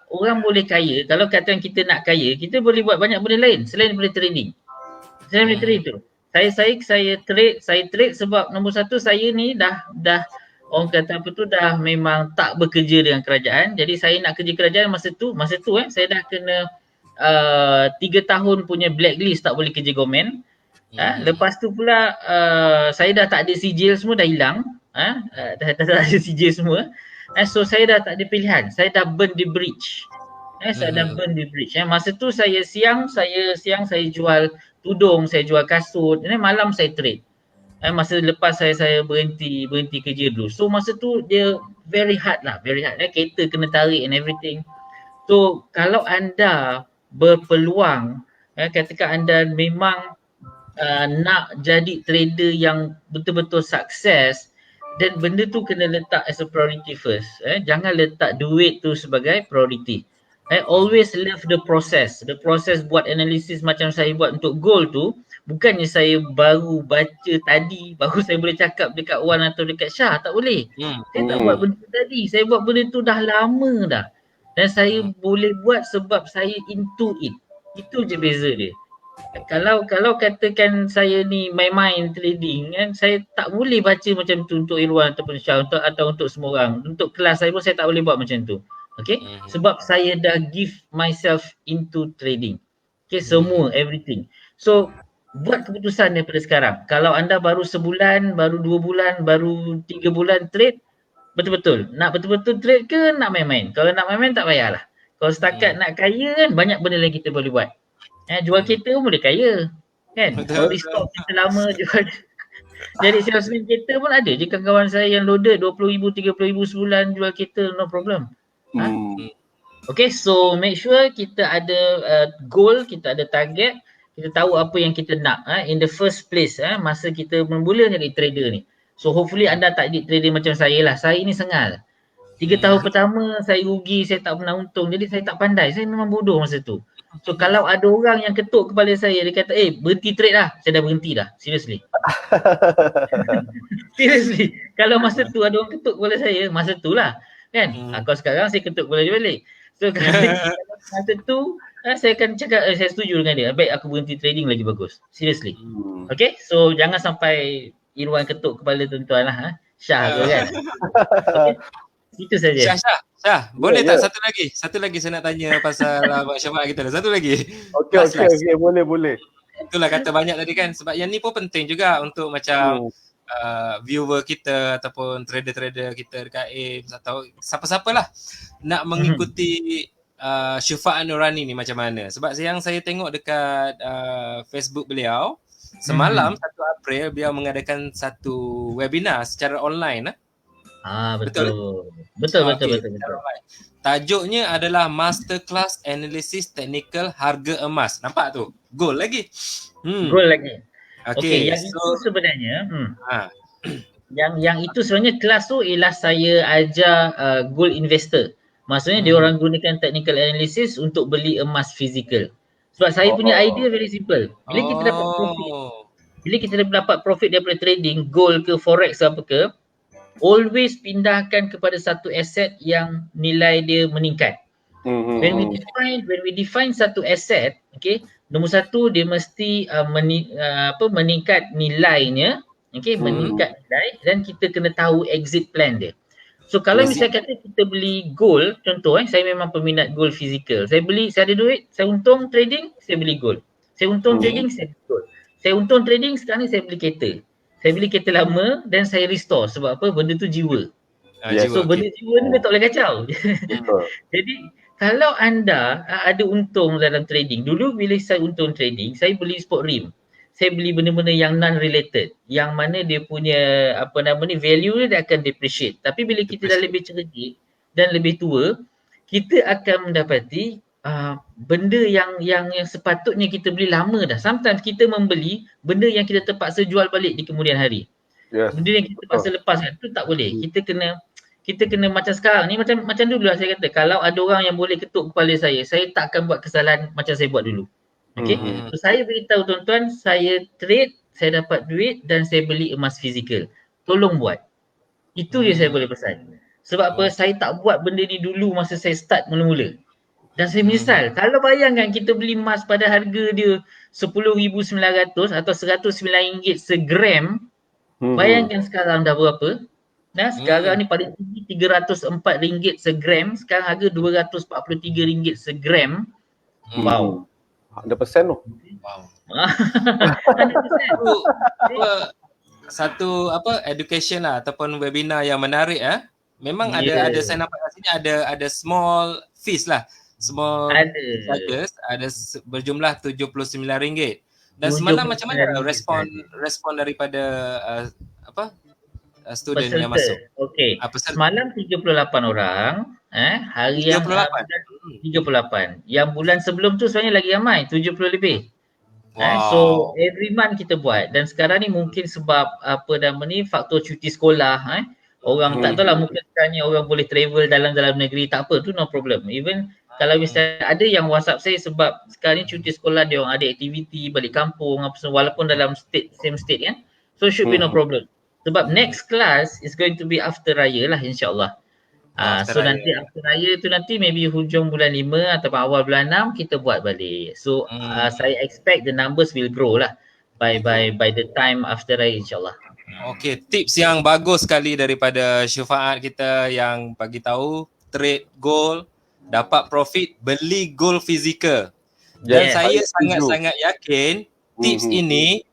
C: orang boleh kaya, kalau katakan kita nak kaya, kita boleh buat banyak benda lain selain daripada trading. Selain daripada trading tu. Saya trade sebab nombor satu, saya ni dah orang kata apa tu, dah memang tak bekerja dengan kerajaan. Jadi saya nak kerja kerajaan masa tu saya dah kena 3 tahun punya blacklist, tak boleh kerja government. Lepas tu pula saya dah tak ada sijil, semua dah hilang. Dah tak ada sijil semua. So saya dah tak ada pilihan. Saya dah burn the bridge. Masa tu saya siang saya jual tudung, saya jual kasut. Malam saya trade. Masa lepas saya berhenti kerja dulu. So masa tu dia very hard. Kereta kena tarik and everything. So kalau anda berpeluang, katakan anda memang nak jadi trader yang betul-betul sukses, dan benda tu kena letak as a priority first. Jangan letak duit tu sebagai priority. Always love the process. The process buat analisis macam saya buat untuk gold tu, bukannya saya baru baca tadi, baru saya boleh cakap dekat Wan atau dekat Syah. Tak boleh. Saya tak buat benda tu tadi. Saya buat benda tu dah lama dah. Dan saya boleh buat sebab saya into it. Itu je beza dia. Kalau katakan saya ni main-main trading kan, saya tak boleh baca macam tu untuk Irwan ataupun Syah atau untuk semua orang. Untuk kelas saya pun saya tak boleh buat macam tu. Okay, sebab saya dah give myself into trading. Okay, semua, everything. So, buat keputusan daripada sekarang. Kalau anda baru sebulan, baru 2 bulan, baru 3 bulan trade, betul-betul. Nak betul-betul trade ke nak main-main? Kalau nak main-main tak payahlah. Kalau setakat nak kaya kan, banyak benda lain kita boleh buat. Jual kereta pun boleh kaya. Kan? Kalau restock kita lama jual. Jadi salesman kereta pun ada je kawan-kawan saya yang loaded 20,000, 30,000 sebulan jual kereta, no problem. Okay, so make sure kita ada goal, kita ada target, kita tahu apa yang kita nak in the first place masa kita bermula jadi trader ni. So hopefully anda tak did trading macam saya lah. Saya ni sengal. 3 tahun pertama saya rugi, saya tak pernah untung. Jadi saya tak pandai. Saya memang bodoh masa tu. So kalau ada orang yang ketuk kepala saya, dia kata, berhenti trade dah. Saya dah berhenti dah. Seriously. Seriously. Kalau masa tu ada orang ketuk kepala saya, masa tu lah. Kan? Kalau sekarang saya ketuk kepala dia balik. So kalau masa tu, saya akan cakap, saya setuju dengan dia. Baik aku berhenti trading lagi bagus. Seriously. Okay? So jangan sampai Irwan ketuk kepala tuan-tuan lah. Syah ke kan? Okay? Itu saja.
B: Syah, boleh tak satu lagi saya nak tanya pasal Abang Syafiq kita dah. Satu lagi.
A: Okey, boleh.
B: Itulah kata banyak tadi kan, sebab yang ni pun penting juga untuk macam viewer kita ataupun trader-trader kita dekat AIMS atau siapa-siapalah nak mengikuti Syafiq Nurani ni macam mana. Sebab yang saya tengok dekat Facebook beliau, semalam 1 April beliau mengadakan satu webinar secara online.
C: Betul.
B: Tajuknya adalah Masterclass Analysis Technical Harga Emas. Nampak tu? Gold lagi.
C: Gold lagi.
B: Okay,
C: yang itu sebenarnya yang itu sebenarnya kelas tu ialah saya ajar gold investor. Maksudnya dia orang gunakan technical analysis untuk beli emas fizikal. Sebab saya punya idea very simple. Bila kita dapat profit daripada trading gold ke forex ke apa ke, always pindahkan kepada satu aset yang nilai dia meningkat. When we define satu aset, okay, nombor satu dia mesti meningkat nilainya, okay, meningkat nilai, dan kita kena tahu exit plan dia. So kalau misalnya kata kita beli gold, contoh saya memang peminat gold fizikal. Saya ada duit, saya untung trading, saya beli gold. Saya untung trading, saya beli gold. Saya untung trading, sekarang ni saya beli kereta. Saya beli kereta lama dan saya restore. Sebab apa? Benda tu jiwa. So benda jiwa ni dia tak boleh kacau. Jadi kalau anda ada untung dalam trading, dulu bila saya untung trading, saya beli spot rim. Saya beli benda-benda yang non-related. Yang mana dia punya value dia akan depreciate. Tapi bila kita dah lebih cerdik dan lebih tua, kita akan mendapati benda yang sepatutnya kita beli lama dah. Sometimes kita membeli benda yang kita terpaksa jual balik di kemudian hari. Benda yang kita terpaksa lepaskan, itu tak boleh. Kita kena macam sekarang ni, macam dulu lah saya kata, kalau ada orang yang boleh ketuk kepala saya tak akan buat kesalahan macam saya buat dulu. Okay? So saya beritahu tuan-tuan, saya trade, saya dapat duit dan saya beli emas fizikal. Tolong buat. Itu je saya boleh pesan. Sebab apa? Saya tak buat benda ni dulu masa saya start mula-mula. Dan saya menyesal. Kalau bayangkan kita beli emas pada harga dia 10,900 atau RM109 segram, bayangkan sekarang dah berapa? Sekarang ni paling tinggi RM304 segram, sekarang harga RM243 segram. Wow.
A: 100% tu.
B: Wow.
C: 100%.
B: Satu education lah ataupun webinar yang menarik Memang ada saya nampak kat sini ada small fees lah. Small charges ada berjumlah RM79. Dan semalam macam mana respon daripada student yang masuk?
C: Okey. Semalam 38 orang, hari 38. Yang bulan sebelum tu sebenarnya lagi ramai, 70 lebih. So every month kita buat, dan sekarang ni mungkin sebab faktor cuti sekolah, orang tak tahulah, mungkin sekarang ni orang boleh travel dalam negeri, tak apa, tu no problem. Even kalau misalnya ada yang WhatsApp saya sebab sekarang ni cuti sekolah, dia orang ada aktiviti balik kampung apa semua, walaupun dalam same state kan. So should be no problem. Sebab next class is going to be after raya lah, insyaAllah. So nanti after raya tu nanti maybe hujung bulan 5 atau awal bulan 6 kita buat balik. So saya expect the numbers will grow lah by the time after raya, insyaAllah.
B: Okay, tips yang bagus sekali daripada Syafaat kita yang bagi tahu trade gold, dapat profit, beli gold fizikal. Dan saya sangat-sangat yakin tips ini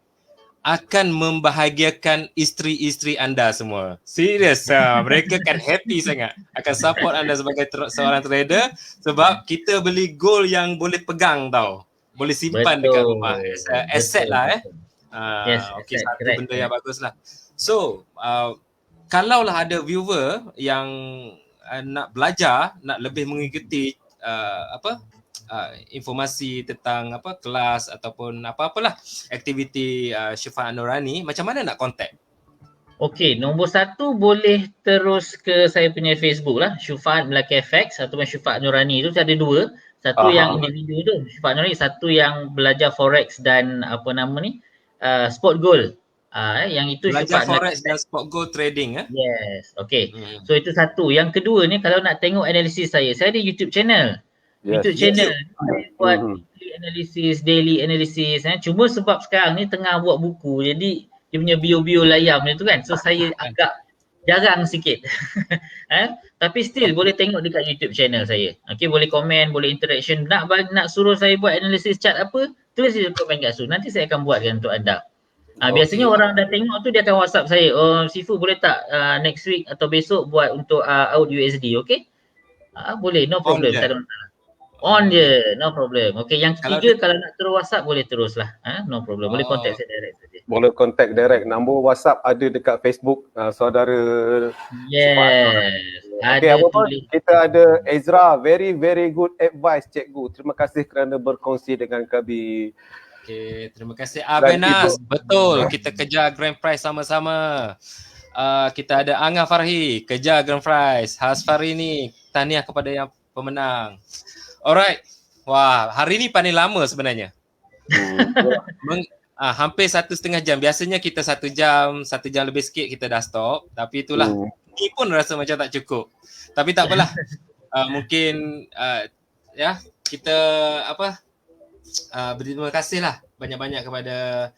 B: akan membahagiakan isteri-isteri anda semua. Serius, mereka akan happy sangat. Akan support anda sebagai seorang trader sebab kita beli gold yang boleh pegang tau. Boleh simpan dekat rumah. Aset lah okay, satu benda yang bagus lah. So, kalaulah ada viewer yang nak belajar, nak lebih mengikuti informasi tentang kelas ataupun apa-apalah aktiviti Syafiq Nurani, macam mana nak contact?
C: Okey, nombor satu boleh terus ke saya punya Facebook lah, Syufaat Melaka FX ataupun Syufaat Nurani tu ada dua. Satu yang
A: Aha.
C: individu tu, Syufaat Nurani, satu yang belajar forex dan apa nama ni, sport gold. Yang itu
B: Belajar
C: Syufaat Melaka
B: forex
C: FX.
B: dan spot gold trading
C: Yes, okey.
B: Hmm.
C: So itu satu. Yang kedua ni kalau nak tengok analisis saya ada YouTube channel.
A: Yes.
C: YouTube channel.
B: YouTube.
C: Saya buat
A: Mhm.
C: weekly analysis, daily analysis. Cuma sebab sekarang ni tengah buat buku, jadi dia punya bio-bio layam ni tu kan. So saya agak jarang sikit. Tapi still boleh tengok dekat YouTube channel saya. Okay, boleh komen, boleh interaction. Nak suruh saya buat analisis chart apa, tulis di komen kat situ. Nanti saya akan buatkan untuk anda. Biasanya orang dah tengok tu dia akan WhatsApp saya, "Oh, Sifu boleh tak next week atau besok buat untuk out USD, okay?" Boleh, no problem, tak ada masalah. On je, no problem. Okay, yang ketiga kalau nak terus WhatsApp boleh terus lah. No problem, boleh contact saya direct saja.
A: Boleh contact direct. Nombor WhatsApp ada dekat Facebook saudara.
C: Yes.
A: Okay, apa pun kita ada Ezra, very good advice cikgu. Terima kasih kerana berkongsi dengan kami.
B: Okay, terima kasih Abenas. Betul, kita kejar grand prize sama-sama. Kita ada Angah Farhi, kejar grand prize. Hasfari ni, tahniah kepada yang pemenang. Alright. Wah, hari ni paling lama sebenarnya. Hampir 1.5 jam. Biasanya kita 1 jam lebih sikit kita dah stop. Tapi itulah, ni pun rasa macam tak cukup. Tapi tak apalah. Mungkin ya, kita berterima kasih lah banyak-banyak kepada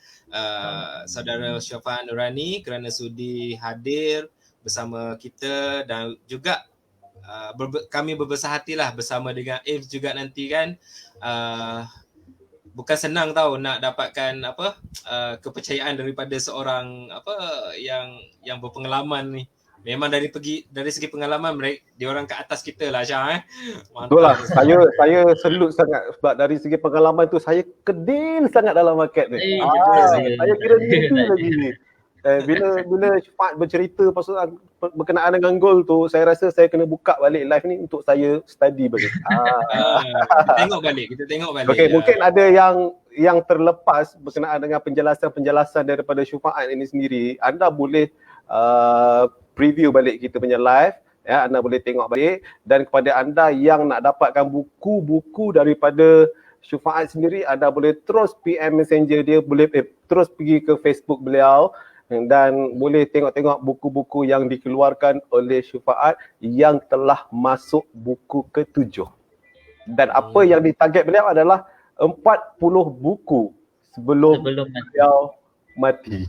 B: saudara Syufaat Nurani kerana sudi hadir bersama kita dan juga kami berbesar hatilah bersama dengan Ames juga nanti kan. Bukan senang tau nak dapatkan kepercayaan daripada seorang yang berpengalaman ni. Memang dari segi pengalaman mereka dia orang ke atas kita lah Syah.
A: Betul lah. Saya selut sangat sebab dari segi pengalaman tu saya kedil sangat dalam market ni. Saya kira mimpi lagi ni. Bila Syufaat bercerita pasal berkenaan dengan gold tu, saya rasa saya kena buka balik live ni untuk saya study balik.
B: Kita tengok balik.
A: Okey, mungkin ada yang terlepas berkenaan dengan penjelasan daripada Syufaat ini sendiri. Anda boleh preview balik kita punya live, ya, anda boleh tengok balik. Dan kepada anda yang nak dapatkan buku-buku daripada Syufaat sendiri, anda boleh terus PM Messenger dia, boleh terus pergi ke Facebook beliau dan boleh tengok-tengok buku-buku yang dikeluarkan oleh Syufaat yang telah masuk buku ke-7. Dan apa yang ditarget beliau adalah 40 buku sebelum beliau mati.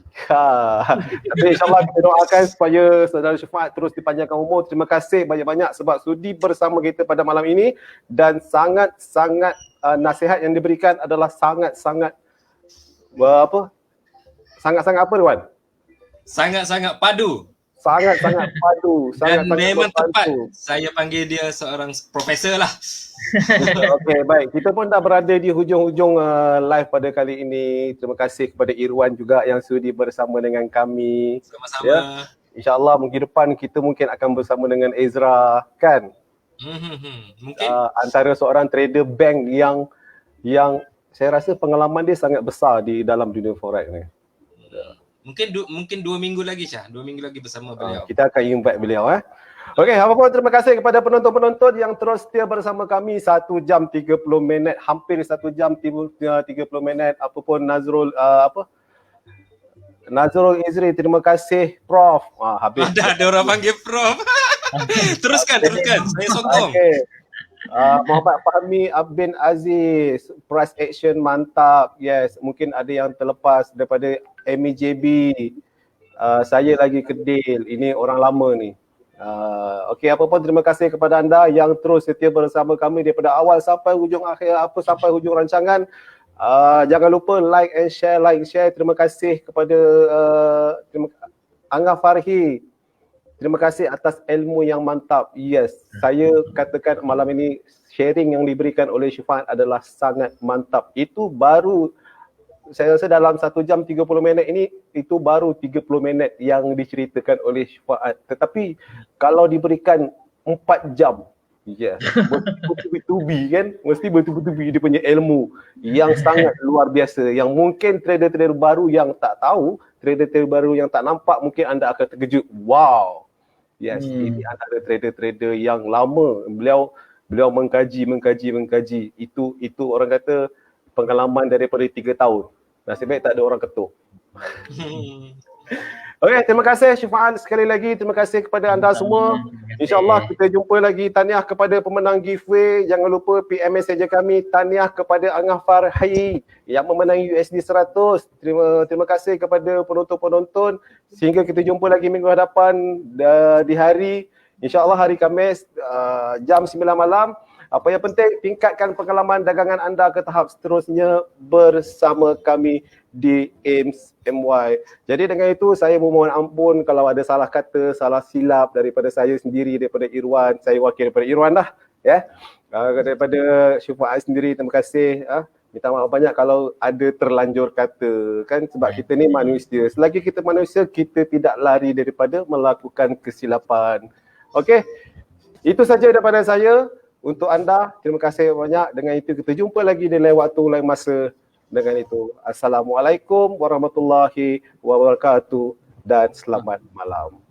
A: Tapi insyaAllah kita doakan supaya saudara Syufaat terus dipanjangkan umur. Terima kasih banyak-banyak sebab sudi bersama kita pada malam ini dan sangat-sangat nasihat yang diberikan adalah sangat-sangat apa Wan?
B: Sangat-sangat padu.
A: Sangat-sangat padu.
B: Dan memang tepat saya panggil dia seorang profesor lah.
A: Okey, baik. Kita pun dah berada di hujung-hujung live pada kali ini. Terima kasih kepada Irwan juga yang sudi bersama dengan kami.
B: Sama-sama.
A: Ya. InsyaAllah mungkin depan kita mungkin akan bersama dengan Ezra kan?
B: Mungkin
A: antara seorang trader bank yang saya rasa pengalaman dia sangat besar di dalam dunia forex ni.
B: Mungkin 2 minggu lagi Syah. 2 minggu lagi bersama beliau.
A: Kita akan invite beliau Okey, apa pun terima kasih kepada penonton-penonton yang terus setia bersama kami 1 jam 30 minit, hampir 1 jam 30 minit. Apapun Nazrul Izri, terima kasih Prof. Habis.
B: Ada orang panggil Prof. Teruskan. Saya sokong.
A: Okay. Muhammad Fahmi bin Aziz, price action mantap. Yes, mungkin ada yang terlepas daripada MEJB. Saya lagi kedil. Ini orang lama ni. Okey, apa pun terima kasih kepada anda yang terus setia bersama kami daripada awal sampai hujung akhir, sampai hujung rancangan. Jangan lupa like and share. Terima kasih kepada Angah Farhi. Terima kasih atas ilmu yang mantap. Yes, saya katakan malam ini sharing yang diberikan oleh Syufaat adalah sangat mantap. Itu baru, saya rasa dalam 1 jam 30 minit ini, itu baru 30 minit yang diceritakan oleh Syufaat. Tetapi kalau diberikan 4 jam Ya, bertubi-tubi kan, mesti bertubi-tubi dia punya ilmu yang sangat luar biasa, yang mungkin trader-trader baru yang tak tahu, trader-trader baru yang tak nampak, mungkin anda akan terkejut. Wow. Yes, ini antara trader-trader yang lama. Beliau mengkaji. Itu orang kata pengalaman daripada 3 tahun. Nasib baik tak ada orang ketuk. Okey, terima kasih Syifaan sekali lagi. Terima kasih kepada anda semua. InsyaAllah kita jumpa lagi. Tahniah kepada pemenang giveaway. Jangan lupa PM saja kami. Tahniah kepada Angah Farhi yang memenangi USD 100. Terima kasih kepada penonton-penonton. Sehingga kita jumpa lagi minggu hadapan di hari, InsyaAllah hari Khamis jam 9 malam. Apa yang penting, tingkatkan pengalaman dagangan anda ke tahap seterusnya bersama kami di AIMS MY. Jadi dengan itu saya memohon ampun kalau ada salah kata, salah silap daripada saya sendiri, daripada Irwan. Saya wakil daripada Irwan lah. Ya. Daripada Syifaan sendiri, terima kasih. Minta maaf banyak kalau ada terlanjur kata. Kan sebab kita ni manusia. Selagi kita manusia, kita tidak lari daripada melakukan kesilapan. Okey. Itu saja daripada saya. Untuk anda, terima kasih banyak. Dengan itu kita jumpa lagi di lain waktu, lain masa. Dengan itu, Assalamualaikum warahmatullahi wabarakatuh dan selamat malam.